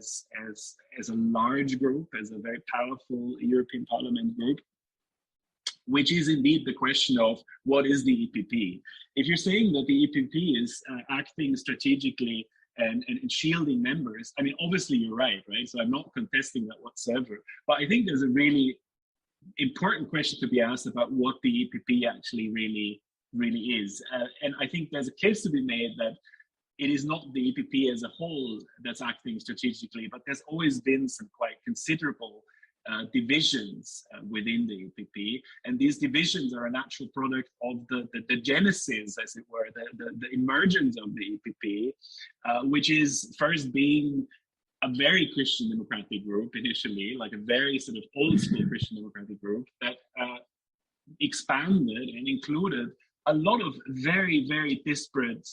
as a large group, as a very powerful European Parliament group, which is indeed the question of what is the EPP? If you're saying that the EPP is acting strategically and shielding members, I mean, obviously you're right? So I'm not contesting that whatsoever. But I think there's a really important question to be asked about what the EPP actually really is. And I think there's a case to be made that it is not the EPP as a whole that's acting strategically, but there's always been some quite considerable divisions within the EPP. And these divisions are a natural product of the genesis, as it were, the emergence of the EPP, which is first being a very Christian democratic group initially, like a very sort of old school Christian democratic group that expanded and included a lot of very, very disparate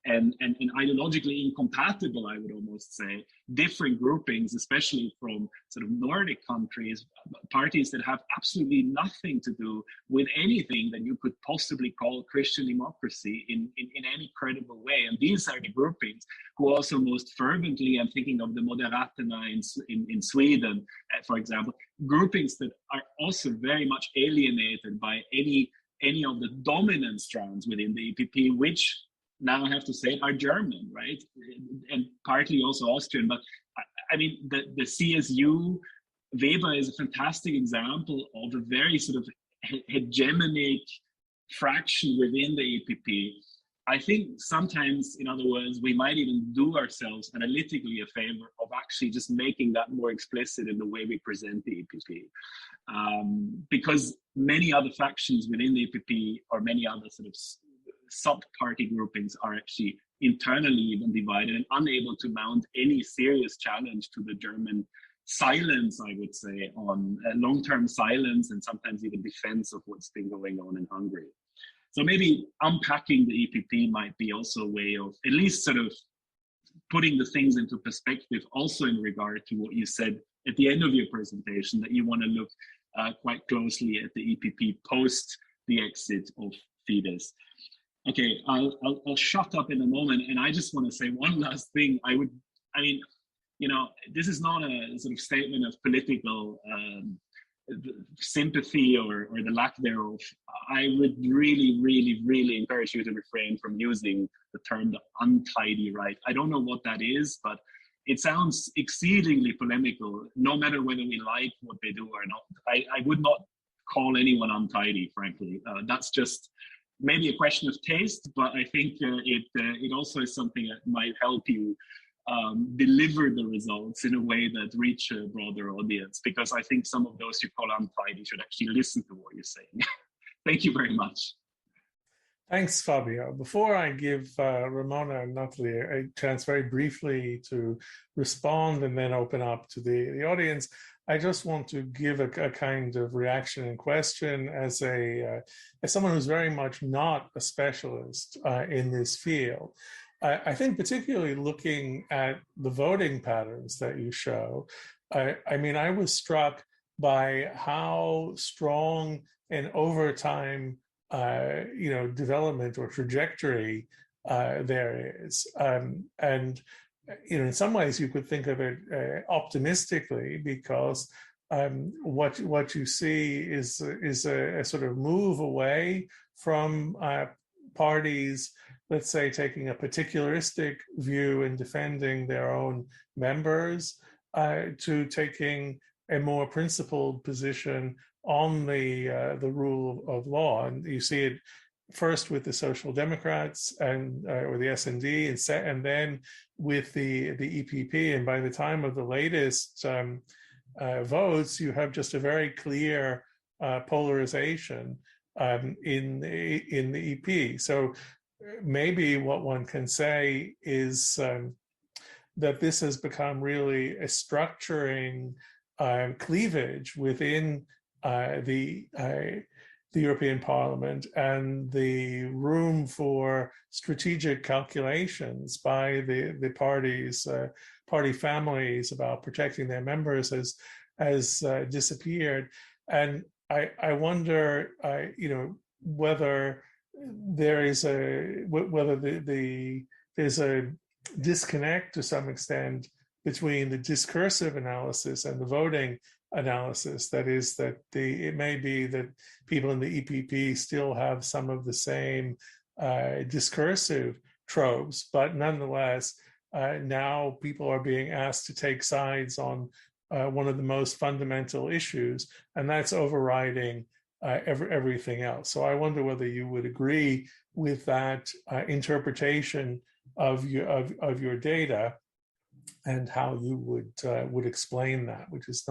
and ideologically incompatible, I would almost say, different groupings, especially from sort of Nordic countries, parties that have absolutely nothing to do with anything that you could possibly call Christian democracy in any credible way. And these are the groupings who also most fervently, I'm thinking of the Moderaterna in Sweden, for example, groupings that are also very much alienated by any of the dominant strands within the EPP, which now I have to say are German, right? And partly also Austrian. But I mean, the CSU, Weber is a fantastic example of a very sort of hegemonic fraction within the EPP. I think sometimes, in other words, we might even do ourselves analytically a favor of actually just making that more explicit in the way we present the EPP. Because many other factions within the EPP or many other sort of sub-party groupings are actually internally even divided and unable to mount any serious challenge to the German silence, I would say, on long-term silence and sometimes even defense of what's been going on in Hungary. So maybe unpacking the EPP might be also a way of at least sort of putting the things into perspective, also in regard to what you said at the end of your presentation, that you want to look quite closely at the EPP post the exit of Fidesz. Okay, I'll shut up in a moment, and I just want to say one last thing. I mean, this is not a sort of statement of political sympathy or the lack thereof. I would really, really, really encourage you to refrain from using the term the untidy right. I don't know what that is, but it sounds exceedingly polemical, no matter whether we like what they do or not. I would not call anyone untidy, frankly. That's just maybe a question of taste, but I think it also is something that might help you deliver the results in a way that reach a broader audience, because I think some of those you call untidy should actually listen to what you're saying. Thank you very much. Thanks, Fabio. Before I give Ramona and Nathalie a chance very briefly to respond and then open up to the audience, I just want to give a kind of reaction and question as someone who's very much not a specialist in this field. I think particularly looking at the voting patterns that you show, I mean, I was struck by how strong an over time development or trajectory there is. And in some ways you could think of it optimistically, because what you see is a sort of move away from parties, let's say, taking a particularistic view in defending their own members, to taking a more principled position on the rule of law. And you see it first with the Social Democrats and or the S&D, and then with the EPP. And by the time of the latest votes, you have just a very clear polarization in the EP. So maybe what one can say is that this has become really a structuring cleavage within the European Parliament, and the room for strategic calculations by the party families about protecting their members has disappeared. And I wonder, whether there is there's a disconnect to some extent between the discursive analysis and the voting analysis. That is, that it may be that people in the EPP still have some of the same discursive tropes, but nonetheless, now people are being asked to take sides on one of the most fundamental issues, and that's overriding everything else. So I wonder whether you would agree with that interpretation of your data, and how you would explain that, which is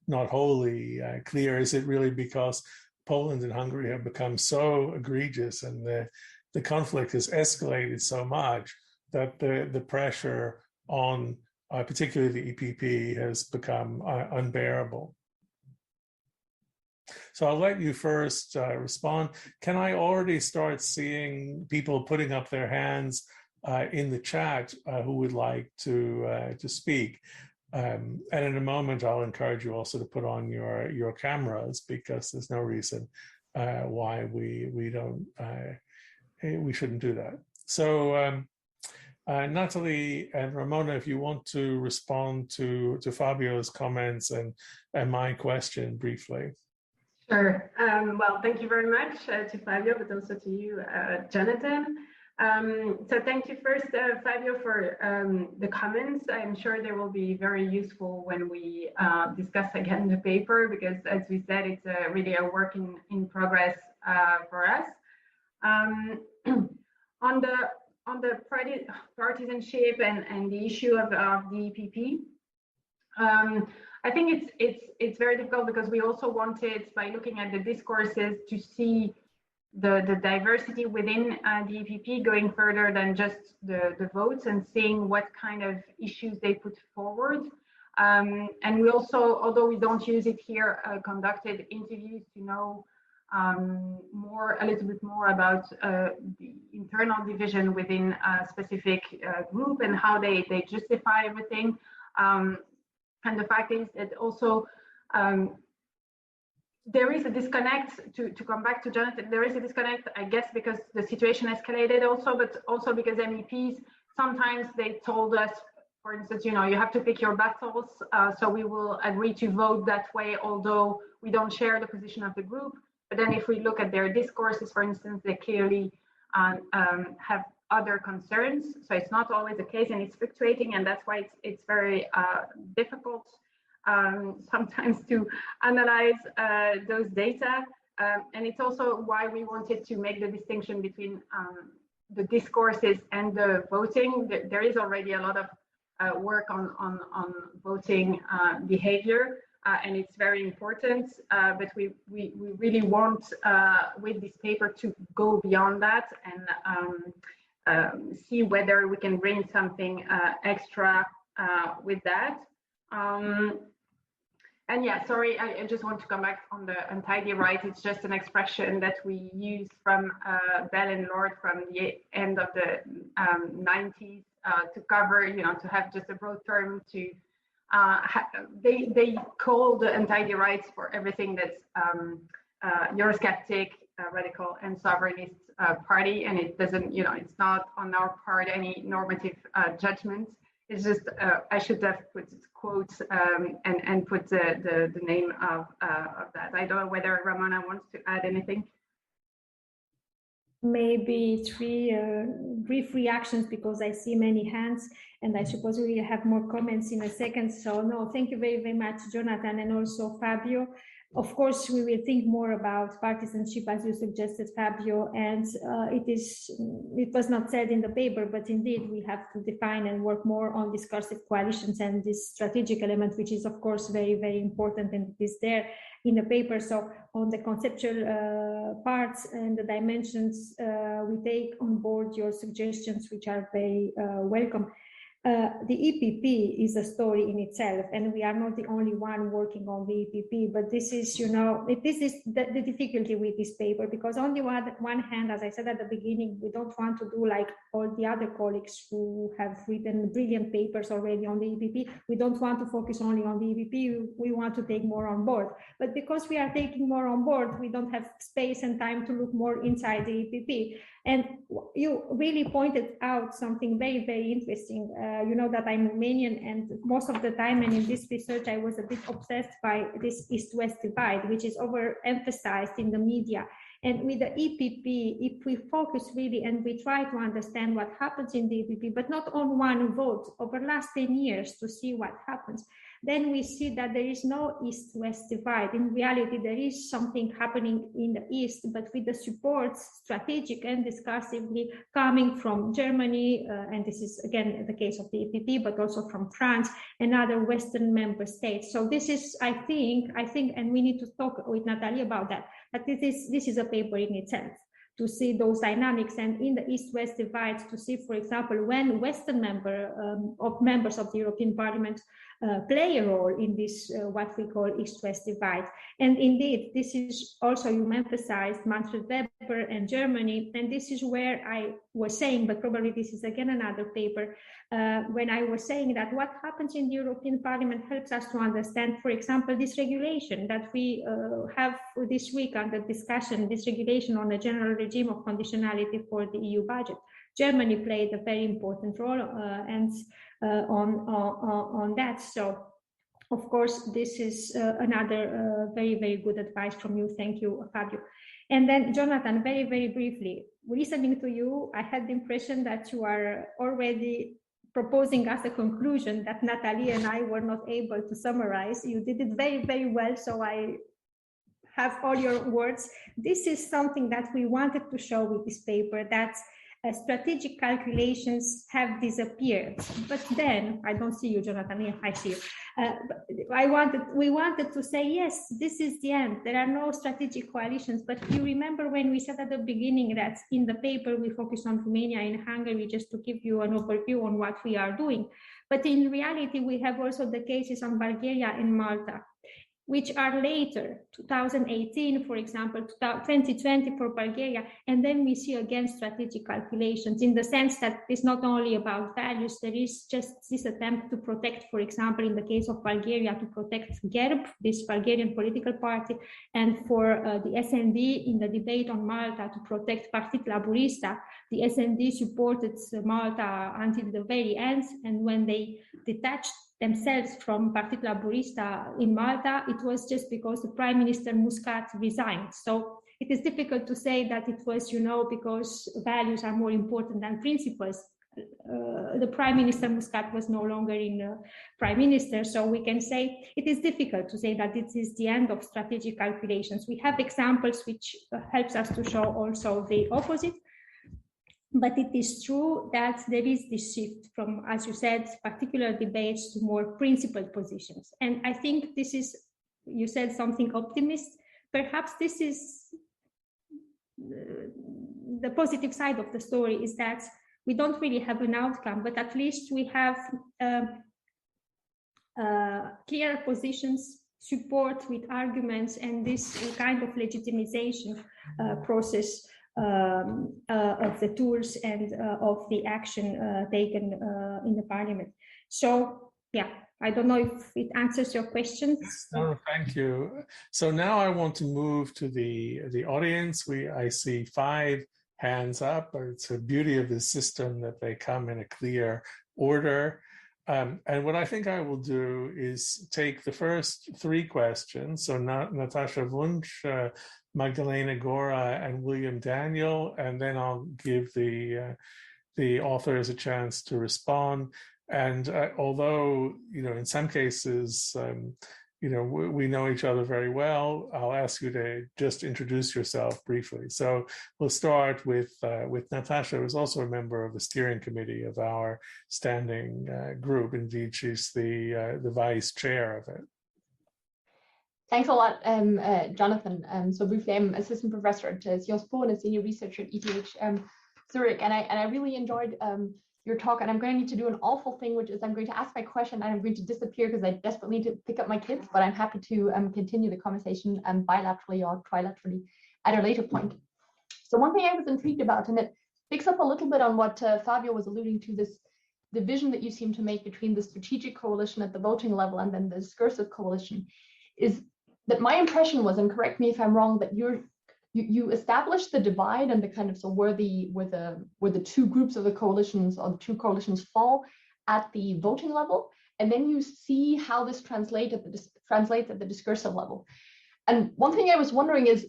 not wholly clear. Is it really because Poland and Hungary have become so egregious and the conflict has escalated so much that the pressure on particularly the EPP has become unbearable? So I'll let you first respond. Can I already start seeing people putting up their hands in the chat who would like to speak? And in a moment, I'll encourage you also to put on your cameras, because there's no reason why we shouldn't do that. So Nathalie and Ramona, if you want to respond to Fabio's comments and my question briefly. Sure. Well, thank you very much to Fabio, but also to you, Jonathan. So thank you first, Fabio, for the comments. I'm sure they will be very useful when we discuss again the paper, because as we said, it's really a work in progress for us. On the partisanship and the issue of the EPP, I think it's very difficult, because we also wanted, by looking at the discourses, to see the diversity within the EPP going further than just the votes, and seeing what kind of issues they put forward. And we also, although we don't use it here, conducted interviews to know a little bit more about the internal division within a specific group and how they justify everything. And the fact is that also there is a disconnect, to come back to Jonathan, there is a disconnect, I guess, because the situation escalated also, but also because MEPs, sometimes they told us, for instance, you have to pick your battles. So we will agree to vote that way, although we don't share the position of the group. But then if we look at their discourses, for instance, they clearly have other concerns. So it's not always the case, and it's fluctuating, and that's why it's very difficult sometimes to analyze those data. And it's also why we wanted to make the distinction between the discourses and the voting. There is already a lot of work on voting behavior, and it's very important. But we really want with this paper to go beyond that and see whether we can bring something extra with that. And yeah, sorry, I just want to come back on the untidy right. It's just an expression that we use from Bell and Lord from the end of the 90s to cover, to have just a broad term to, they call the untidy rights for everything that's Eurosceptic, radical and sovereignist party. And it doesn't, it's not on our part any normative judgment. It's just, I should have put quotes and put the name of that. I don't know whether Ramona wants to add anything. Maybe three brief reactions, because I see many hands, and I suppose we will have more comments in a second. So no, thank you very, very much, Jonathan, and also Fabio. Of course, we will think more about partisanship, as you suggested, Fabio, and it was not said in the paper, but indeed we have to define and work more on discursive coalitions and this strategic element, which is of course very, very important, and it is there in the paper. So on the conceptual parts and the dimensions, we take on board your suggestions, which are very welcome. The EPP is a story in itself, and we are not the only one working on the EPP, but this is, this is the difficulty with this paper, because on the one hand, as I said at the beginning, we don't want to do like all the other colleagues who have written brilliant papers already on the EPP. We don't want to focus only on the EPP, we want to take more on board. But because we are taking more on board, we don't have space and time to look more inside the EPP. And you really pointed out something very, very interesting. You know that I'm Romanian, and most of the time, and in this research, I was a bit obsessed by this East-West divide, which is overemphasized in the media. And with the EPP, if we focus really and we try to understand what happens in the EPP, but not on one vote over the last 10 years to see what happens, then we see that there is no East-West divide. In reality, there is something happening in the East, but with the supports, strategic and discursively, coming from Germany, and this is again the case of the EPP, but also from France and other Western member states. So this is, I think, and we need to talk with Nathalie about that, that this is a paper in itself, to see those dynamics, and in the East-West divide, to see, for example, when Western members of the European Parliament play a role in this, what we call East-West divide. And indeed, this is also, you emphasized Manfred Weber and Germany, and this is where I was saying, but probably this is again another paper, when I was saying that what happens in the European Parliament helps us to understand, for example, this regulation that we have this week under discussion, this regulation on the general regime of conditionality for the EU budget. Germany played a very important role and on that. So, of course, this is another very, very good advice from you. Thank you, Fabio. And then, Jonathan, very, very briefly, listening to you, I had the impression that you are already proposing as a conclusion that Nathalie and I were not able to summarize. You did it very, very well, so I have all your words. This is something that we wanted to show with this paper, that strategic calculations have disappeared. But then, I don't see you, Jonathan, I see you. We wanted to say, yes, this is the end. There are no strategic coalitions. But you remember when we said at the beginning that in the paper we focus on Romania and Hungary, just to give you an overview on what we are doing. But in reality, we have also the cases on Bulgaria and Malta. which are later, 2018, for example, 2020 for Bulgaria. And then we see again strategic calculations in the sense that it's not only about values, there is just this attempt to protect, for example, in the case of Bulgaria, to protect GERB, this Bulgarian political party, and for the SND in the debate on Malta to protect Partid Laburista. The SND supported Malta until the very end, and when they detached themselves from Partid Laburista in Malta, it was just because the Prime Minister Muscat resigned. So it is difficult to say that it was, because values are more important than principles. The Prime Minister Muscat was no longer in Prime Minister, so we can say it is difficult to say that this is the end of strategic calculations. We have examples which helps us to show also the opposite. But it is true that there is this shift from, as you said, particular debates to more principled positions. And I think this is, you said something optimist. Perhaps this is the positive side of the story, is that we don't really have an outcome, but at least we have clear positions, support with arguments, and this kind of legitimization process of the tools and of the action taken in the parliament. So, yeah, I don't know if it answers your questions. No, thank you. So now I want to move to the audience. I see 5 hands up. It's a beauty of this system that they come in a clear order. And what I think I will do is take the first 3 questions. So Natasha Wunsch, Magdalena Gora, and William Daniel, and then I'll give the authors a chance to respond. And although, in some cases, we know each other very well, I'll ask you to just introduce yourself briefly. So we'll start with Natasha, who's also a member of the steering committee of our standing group. Indeed, she's the vice chair of it. Thanks a lot, Jonathan. So briefly, I'm assistant professor at Discussant and a senior researcher at ETH Zurich, and I really enjoyed your talk. And I'm going to need to do an awful thing, which is I'm going to ask my question and I'm going to disappear because I desperately need to pick up my kids. But I'm happy to continue the conversation bilaterally or trilaterally at a later point. So one thing I was intrigued about, and it picks up a little bit on what Fabio was alluding to, this division that you seem to make between the strategic coalition at the voting level and then the discursive coalition, is that my impression was, and correct me if I'm wrong, that you established the divide and the kind of, so where the 2 groups of the coalitions or the 2 coalitions fall at the voting level, and then you see how this translates at the discursive level. And one thing I was wondering is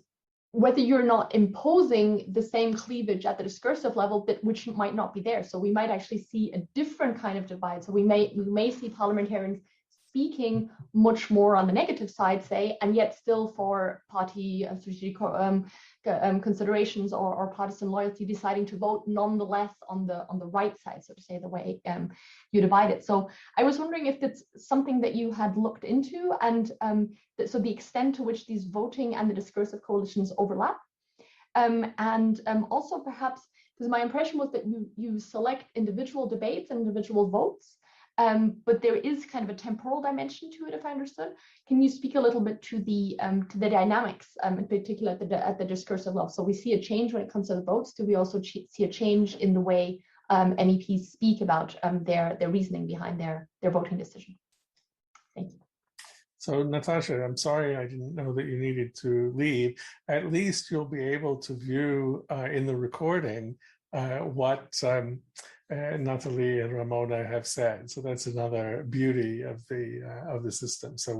whether you're not imposing the same cleavage at the discursive level, but which might not be there. So we might actually see a different kind of divide. So we may see parliamentarians speaking much more on the negative side, say, and yet still for party strategic considerations or partisan loyalty, deciding to vote nonetheless on the right side, so to say, the way you divide it. So I was wondering if that's something that you had looked into, and so the extent to which these voting and the discursive coalitions overlap, and also perhaps, because my impression was that you select individual debates and individual votes. But there is kind of a temporal dimension to it, if I understood. Can you speak a little bit to the dynamics, in particular at the discursive level? So we see a change when it comes to the votes. Do we also see a change in the way MEPs speak about their reasoning behind their voting decision? Thank you. So Natasha, I'm sorry I didn't know that you needed to leave. At least you'll be able to view in the recording what Nathalie and Ramona have said. So that's another beauty of the system. So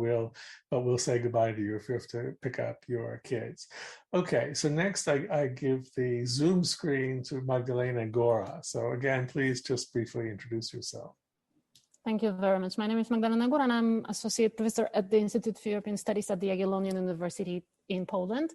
we'll say goodbye to you if you have to pick up your kids. Okay, so next I give the Zoom screen to Magdalena Gora. So again, please just briefly introduce yourself. Thank you very much. My name is Magdalena Gora, and I'm associate professor at the Institute for European Studies at the Jagiellonian University in Poland.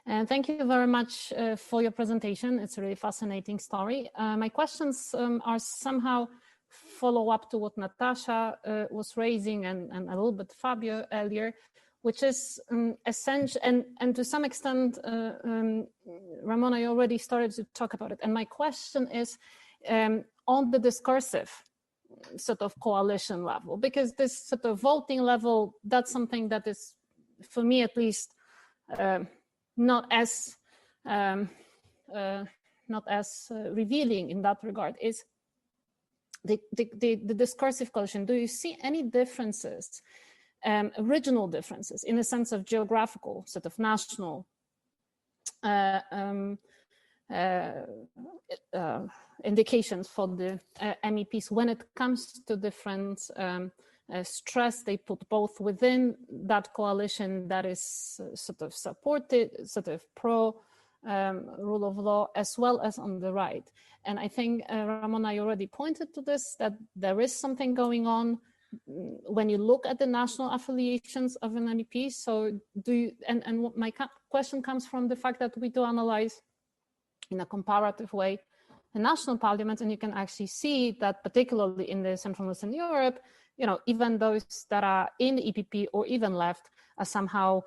And thank you very much for your presentation. It's a really fascinating story. My questions are somehow follow up to what Natasha was raising and a little bit Fabio earlier, which is essential, and to some extent, Ramona, you already started to talk about it. And my question is on the discursive sort of coalition level, because this sort of voting level, that's something that is for me at least, not as revealing in that regard is the discursive coalition. Do you see any differences, regional differences, in the sense of geographical, sort of national indications for the MEPs when it comes to different stress they put both within that coalition that is sort of supported, sort of pro rule of law, as well as on the right? And I think, Ramona, you already pointed to this, that there is something going on when you look at the national affiliations of an MEP. So do you, and my question comes from the fact that we do analyze in a comparative way the national parliaments, and you can actually see that particularly in the Central and Eastern Europe, you know, even those that are in the EPP or even left are somehow,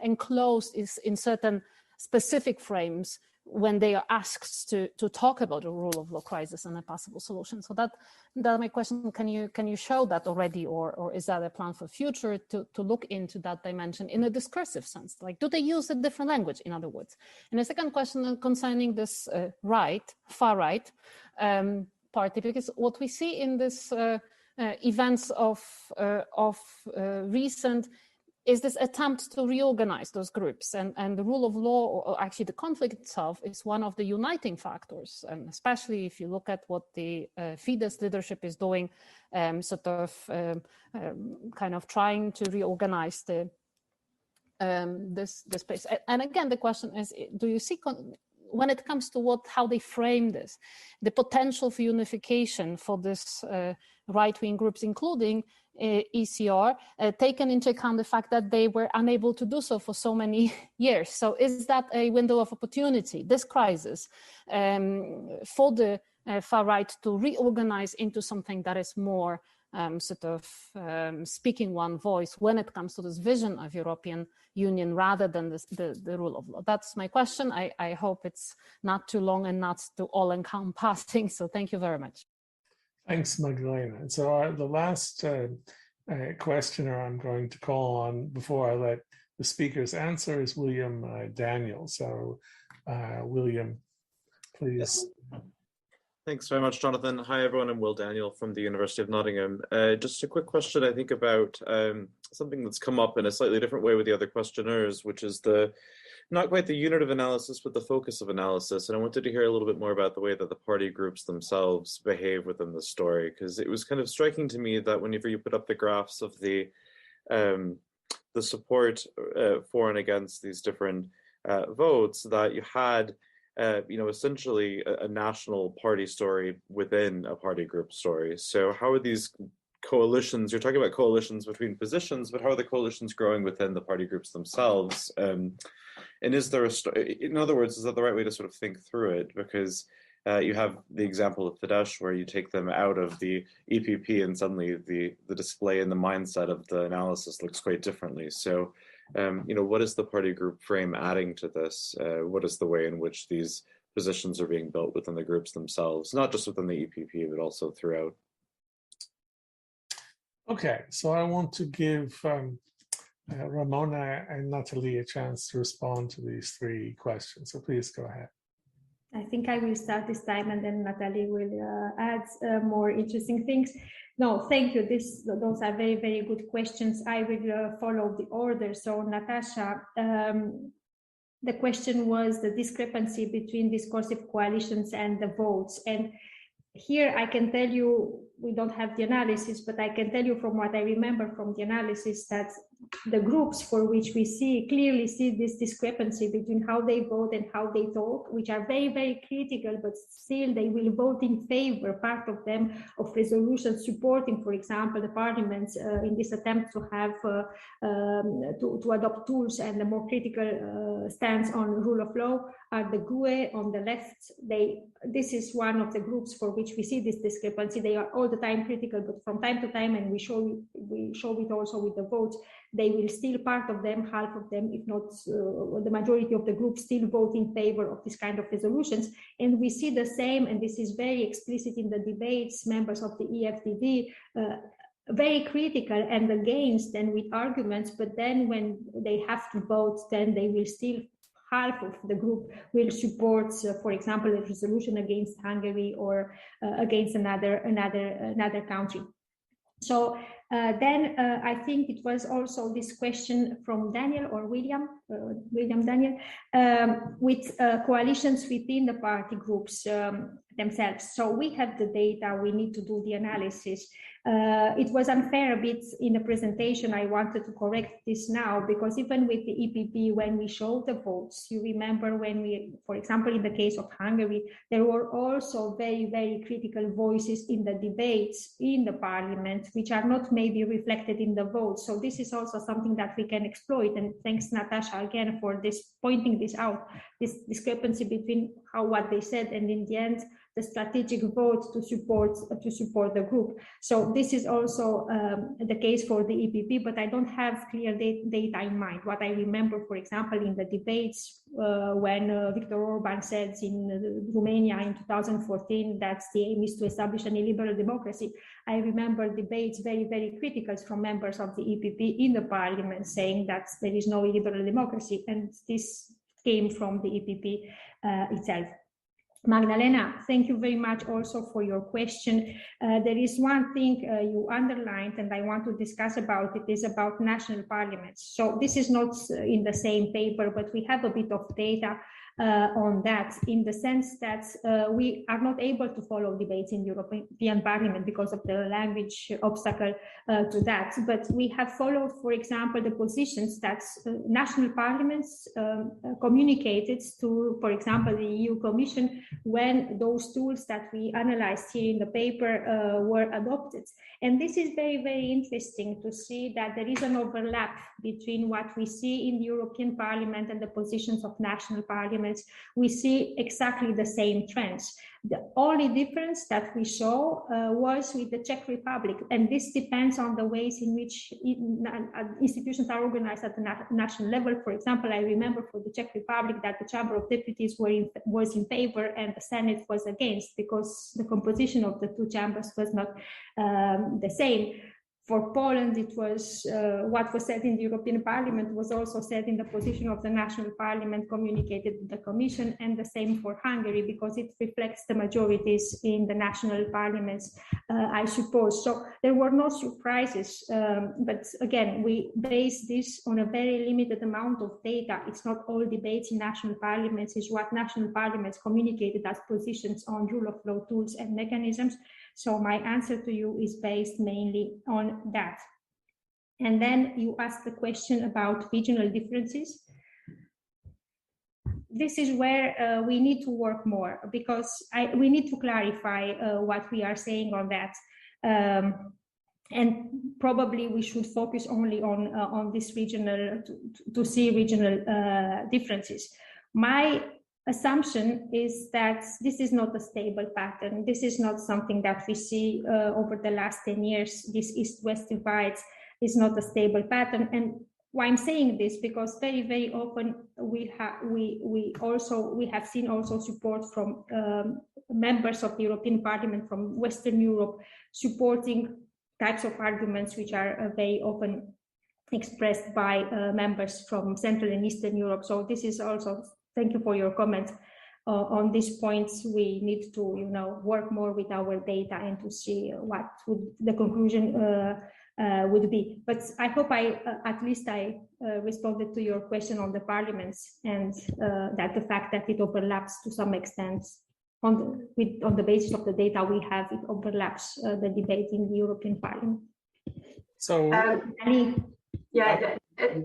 enclosed in certain specific frames when they are asked to talk about a rule of law crisis and a possible solution. So that my question, can you show that already, or is that a plan for future to look into that dimension in a discursive sense? Like, do they use a different language, in other words? And the second question concerning this far right party, because what we see in this events of recent is this attempt to reorganize those groups, and the rule of law, or actually the conflict itself, is one of the uniting factors, and especially if you look at what the Fidesz leadership is doing, kind of trying to reorganize the this space. And again, the question is, do you see, when it comes to how they frame this, the potential for unification for this right-wing groups, including ECR, taken into account the fact that they were unable to do so for so many years? So is that a window of opportunity, this crisis, for the far right to reorganize into something that is more speaking one voice when it comes to this vision of European Union rather than the rule of law? That's my question. I hope it's not too long and not too all-encompassing. So thank you very much. Thanks, Magdalena. And so the last questioner I'm going to call on before I let the speakers answer is William Daniel. So William, please. Yes. Thanks very much, Jonathan. Hi, everyone. I'm Will Daniel from the University of Nottingham. Just a quick question, I think, about something that's come up in a slightly different way with the other questioners, which is not quite the unit of analysis, but the focus of analysis. And I wanted to hear a little bit more about the way that the party groups themselves behave within the story, because it was kind of striking to me that whenever you put up the graphs of the support for and against these different votes, that you had essentially a national party story within a party group story. So how are these coalitions, you're talking about coalitions between positions, but how are the coalitions growing within the party groups themselves? And is there in other words, is that the right way to sort of think through it? Because you have the example of Fidesz, where you take them out of the EPP and suddenly the display and the mindset of the analysis looks quite differently. So what is the party group frame adding to this? What is the way in which these positions are being built within the groups themselves, not just within the EPP, but also throughout? Okay, so I want to give Ramona and Nathalie a chance to respond to these three questions. So please go ahead. I think I will start this time, and then Nathalie will add more interesting things. No, thank you. Those are very, very good questions. I will follow the order. So Natasha, the question was the discrepancy between discursive coalitions and the votes. And here I can tell you, we don't have the analysis, but I can tell you from what I remember from the analysis that the groups for which we clearly see this discrepancy between how they vote and how they talk, which are very, very critical, but still they will vote in favor, part of them, of resolutions supporting, for example, the parliaments in this attempt to have to adopt tools and a more critical stance on rule of law, are the GUE on the left. This is one of the groups for which we see this discrepancy. They are all the time critical, but from time to time, and we show it also with the votes, they will still, part of them, half of them, if not the majority of the group, still vote in favor of this kind of resolutions. And we see the same, and this is very explicit in the debates, members of the EFDD very critical and against and with arguments, but then when they have to vote, then they will still, half of the group will support, for example, a resolution against Hungary or against another country. So then I think it was also this question from Daniel or William Daniel, with coalitions within the party groups themselves. So we have the data, we need to do the analysis. It was unfair a bit in the presentation. I wanted to correct this now, because even with the EPP, when we showed the votes, you remember when we, for example, in the case of Hungary, there were also very, very critical voices in the debates in the parliament, which are not maybe reflected in the votes. So this is also something that we can exploit. And thanks, Natasha, again, for this pointing this out, this discrepancy between what they said and in the end, the strategic vote to support the group. So this is also the case for the EPP, but I don't have clear data in mind. What I remember, for example, in the debates when Viktor Orban said in Romania in 2014 that the aim is to establish an illiberal democracy, I remember debates very, very critical from members of the EPP in the parliament saying that there is no illiberal democracy, and this came from the EPP itself. Magdalena, thank you very much also for your question. There is one thing you underlined and I want to discuss about it, is about national parliaments. So this is not in the same paper, but we have a bit of data on that, in the sense that we are not able to follow debates in the European Parliament because of the language obstacle to that. But we have followed, for example, the positions that national parliaments communicated to, for example, the EU Commission when those tools that we analyzed here in the paper were adopted. And this is very, very interesting to see that there is an overlap between what we see in the European Parliament and the positions of national parliaments. We see exactly the same trends. The only difference that we saw was with the Czech Republic, and this depends on the ways in which institutions are organized at the national level. For example, I remember for the Czech Republic that the Chamber of Deputies was in favor and the Senate was against, because the composition of the two chambers was not the same. For Poland, it was what was said in the European Parliament was also said in the position of the national parliament communicated to the Commission, and the same for Hungary, because it reflects the majorities in the national parliaments, I suppose. So there were no surprises, but again, we base this on a very limited amount of data. It's not all debates in national parliaments, it's what national parliaments communicated as positions on rule of law tools and mechanisms. So my answer to you is based mainly on that. And then you asked the question about regional differences. This is where we need to work more, because we need to clarify what we are saying on that. And probably we should focus only on this regional, to see regional differences. My assumption is that this is not a stable pattern. This is not something that we see over the last 10 years. This East-West divide is not a stable pattern. And why I'm saying this, because very, very often we have seen also support from members of the European Parliament from Western Europe supporting types of arguments which are very often expressed by members from Central and Eastern Europe. So this is also, thank you for your comment on these points. We need to, work more with our data and to see what the conclusion would be. But I hope at least I responded to your question on the parliaments, and that the fact that it overlaps to some extent on the basis of the data we have, it overlaps the debate in the European Parliament. So, yeah,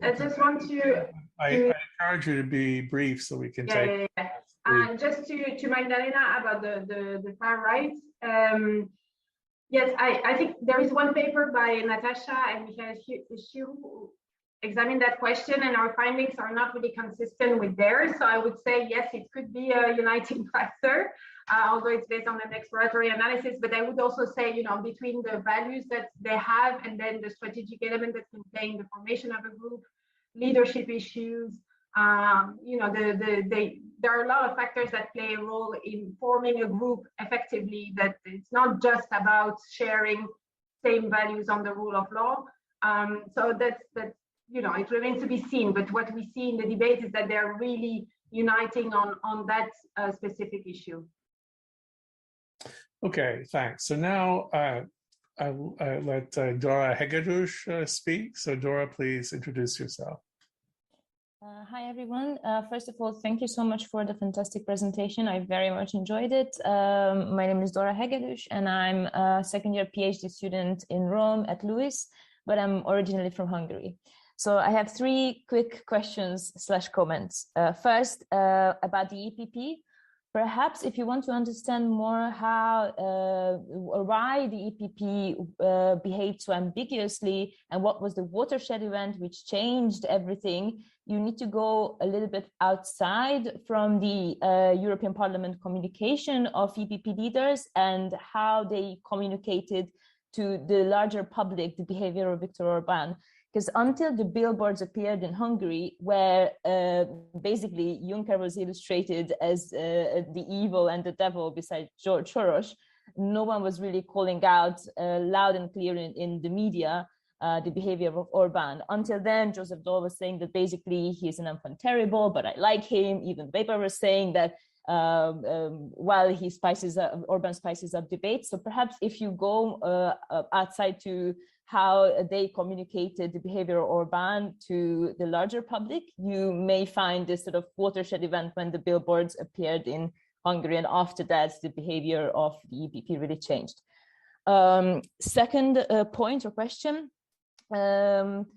I just want to. I encourage you to be brief so we can take. Just to Magdalena about the far right. Yes, I think there is one paper by Natasha and Michael who examined that question, and our findings are not really consistent with theirs. So I would say, yes, it could be a uniting factor, although it's based on an exploratory analysis. But I would also say, between the values that they have and then the strategic element that can play in the formation of a group, leadership issues, there are a lot of factors that play a role in forming a group effectively, that it's not just about sharing same values on the rule of law. So that's it remains to be seen. But what we see in the debate is that they're really uniting on that specific issue. Okay, thanks. So now I'll let Dora Hegedus speak. So Dora, please introduce yourself. Hi, everyone. First of all, thank you so much for the fantastic presentation. I very much enjoyed it. My name is Dora Hegedus, and I'm a second-year PhD student in Rome at LUIS, but I'm originally from Hungary. So I have 3 quick questions / comments. First, about the EPP. Perhaps if you want to understand more how or why the EPP behaved so ambiguously and what was the watershed event which changed everything, you need to go a little bit outside from the European Parliament communication of EPP leaders and how they communicated to the larger public the behavior of Viktor Orban. Because until the billboards appeared in Hungary, where basically Juncker was illustrated as the evil and the devil beside George Soros, no one was really calling out loud and clear in the media the behavior of Orban. Until then, Joseph Daul was saying that basically he's an enfant terrible, but I like him. Even Weber was saying that while he Orban spices up debate. So perhaps if you go outside to how they communicated the behavior of Orban to the larger public, you may find this sort of watershed event when the billboards appeared in Hungary, and after that, the behavior of the EPP really changed. Second point or question. Again,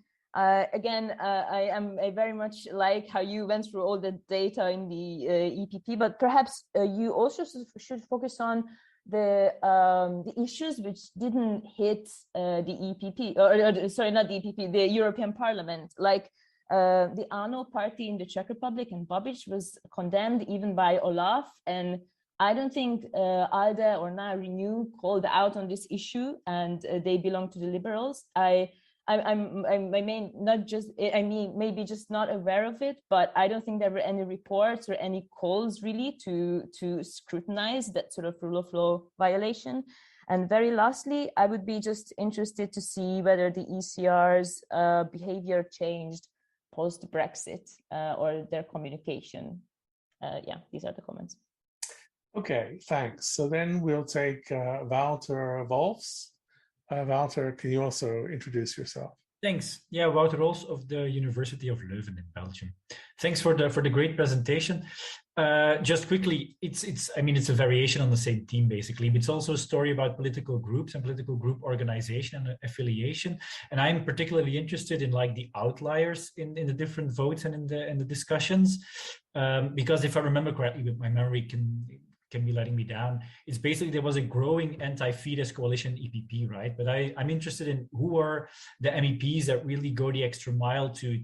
I very much like how you went through all the data in the EPP, but perhaps you also should focus on the issues which didn't hit the EPP, or sorry, not the EPP, the European Parliament, like the ANO party in the Czech Republic and Babiš was condemned even by Olaf, and I don't think ALDE or now Renew called out on this issue, and they belong to the Liberals. Maybe just not aware of it, but I don't think there were any reports or any calls really to scrutinize that sort of rule of law violation. And very lastly, I would be just interested to see whether the ECR's behavior changed post-Brexit or their communication. Yeah, these are the comments. Okay, thanks. So then we'll take Wouter Wolfs. Wouter, can you also introduce yourself? Thanks. Yeah, Wouter Wolfs of the University of Leuven in Belgium. Thanks for the great presentation. Just quickly, it's a variation on the same theme basically, but it's also a story about political groups and political group organization and affiliation. And I'm particularly interested in like the outliers in the different votes and in the discussions, because if I remember correctly, but my memory can be letting me down, it's basically there was a growing anti-Fidesz coalition EPP, right? But I'm interested in who are the MEPs that really go the extra mile to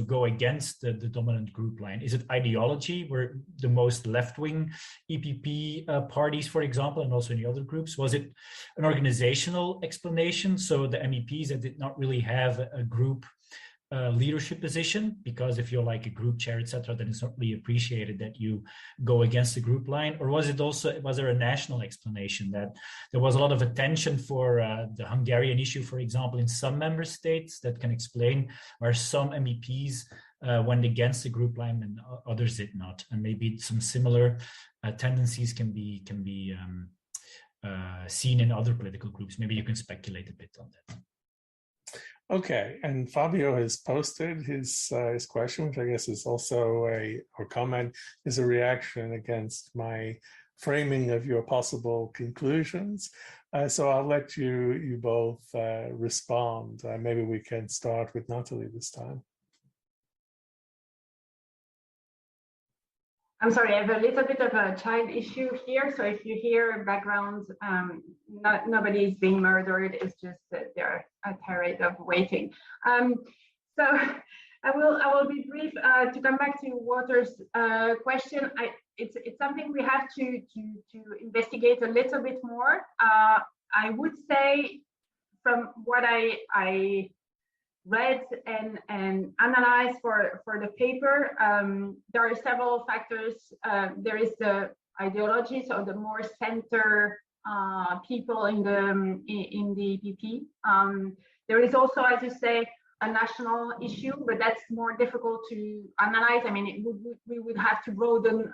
go against the dominant group line. Is it ideology, where the most left-wing EPP parties, for example, and also in the other groups? Was it an organizational explanation? So the MEPs that did not really have a group leadership position, because if you're like a group chair, etc., then it's not really appreciated that you go against the group line? Or was there a national explanation that there was a lot of attention for the Hungarian issue, for example, in some member states, that can explain where some MEPs went against the group line and others did not, and maybe some similar tendencies can be seen in other political groups? Maybe you can speculate a bit on that. Okay, and Fabio has posted his question, which I guess is also or comment is a reaction against my framing of your possible conclusions. So I'll let you both respond. Maybe we can start with Nathalie this time. I'm sorry, I have a little bit of a child issue here. So if you hear background, nobody is being murdered. It's just that they're tired of waiting. So I will be brief. To come back to Wouter's question, it's something we have to investigate a little bit more. I would say, from what I read and analyzed for the paper, there are several factors. There is the ideology, so the more center people in the EPP. There is also, as you say, a national issue, but that's more difficult to analyze. I mean, we would have to broaden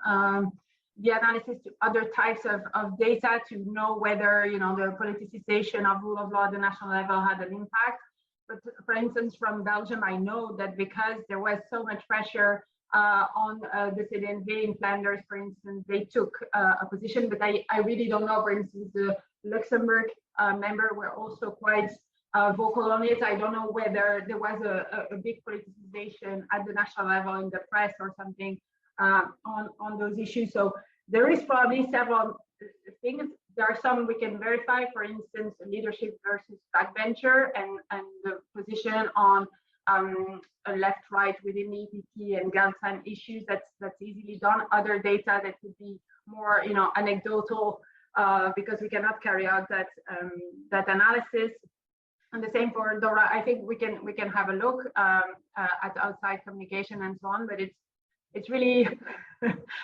the analysis to other types of data to know whether, you know, the politicization of rule of law at the national level had an impact. But for instance, from Belgium, I know that because there was so much pressure on the CDNV in Flanders, for instance, they took a position, but I really don't know. For instance, the Luxembourg member were also quite vocal on it. I don't know whether there was a big politicization at the national level in the press or something on those issues. So there is probably several things. There are some we can verify, for instance, leadership versus backbencher and the position on a left-right within the EPP and Galsan issues. That's easily done. Other data that could be more, you know, anecdotal because we cannot carry out that analysis. And the same for Dora. I think we can have a look at outside communication and so on, but it's really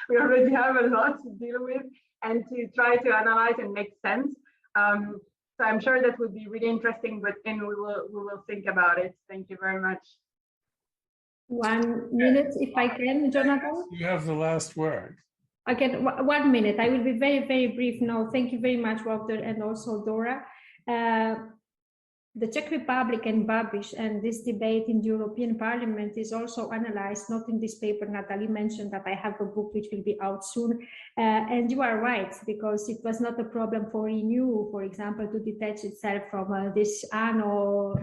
we already have a lot to deal with and to try to analyze and make sense. So I'm sure that would be really interesting, but then we will think about it. Thank you very much. 1 minute, if I can, Jonathan. You have the last word. Okay, 1 minute. I will be very, very brief now. Thank you very much, Walter, and also Dora. The Czech Republic and Babiš and this debate in the European Parliament is also analyzed, not in this paper. Nathalie mentioned that I have a book which will be out soon. And you are right, because it was not a problem for Renew, for example, to detach itself from this ANO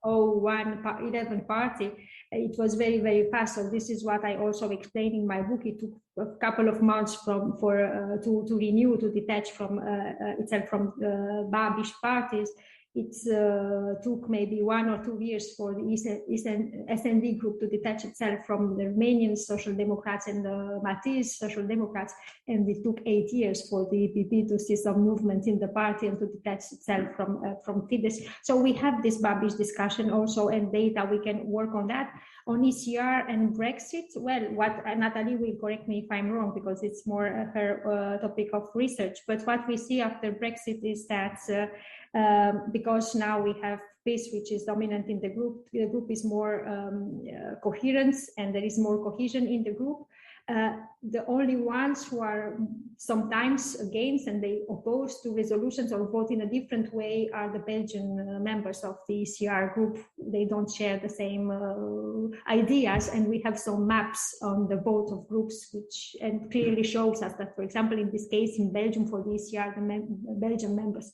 11 party. It was very, very fast. So this is what I also explained in my book. It took a couple of months to Renew to detach from itself from Babiš parties. It took maybe 1 or 2 years for the SND group to detach itself from the Romanian Social Democrats and the Maltese Social Democrats, and it took 8 years for the EPP to see some movement in the party and to detach itself from Fidesz. So we have this Babiš discussion also, and data, we can work on that. On ECR and Brexit, well, what Nathalie will correct me if I'm wrong, because it's more her topic of research, but what we see after Brexit is that because now we have peace, which is dominant in the group is more coherent and there is more cohesion in the group. The only ones who are sometimes against and they oppose to resolutions or vote in a different way are the Belgian members of the ECR group. They don't share the same ideas, and we have some maps on the vote of groups, which and clearly shows us that, for example, in this case in Belgium for the ECR, the Belgian members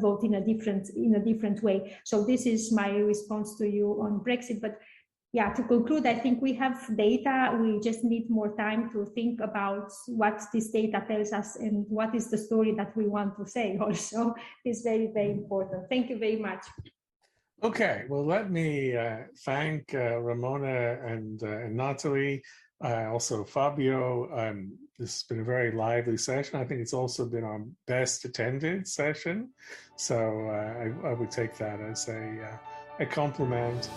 vote in a different way. So this is my response to you on Brexit. But yeah, to conclude, I think we have data. We just need more time to think about what this data tells us and what is the story that we want to say also is very, very important. Thank you very much. Okay, well, let me thank Ramona and Nathalie, also Fabio. This has been a very lively session. I think it's also been our best attended session. So I would take that as a compliment.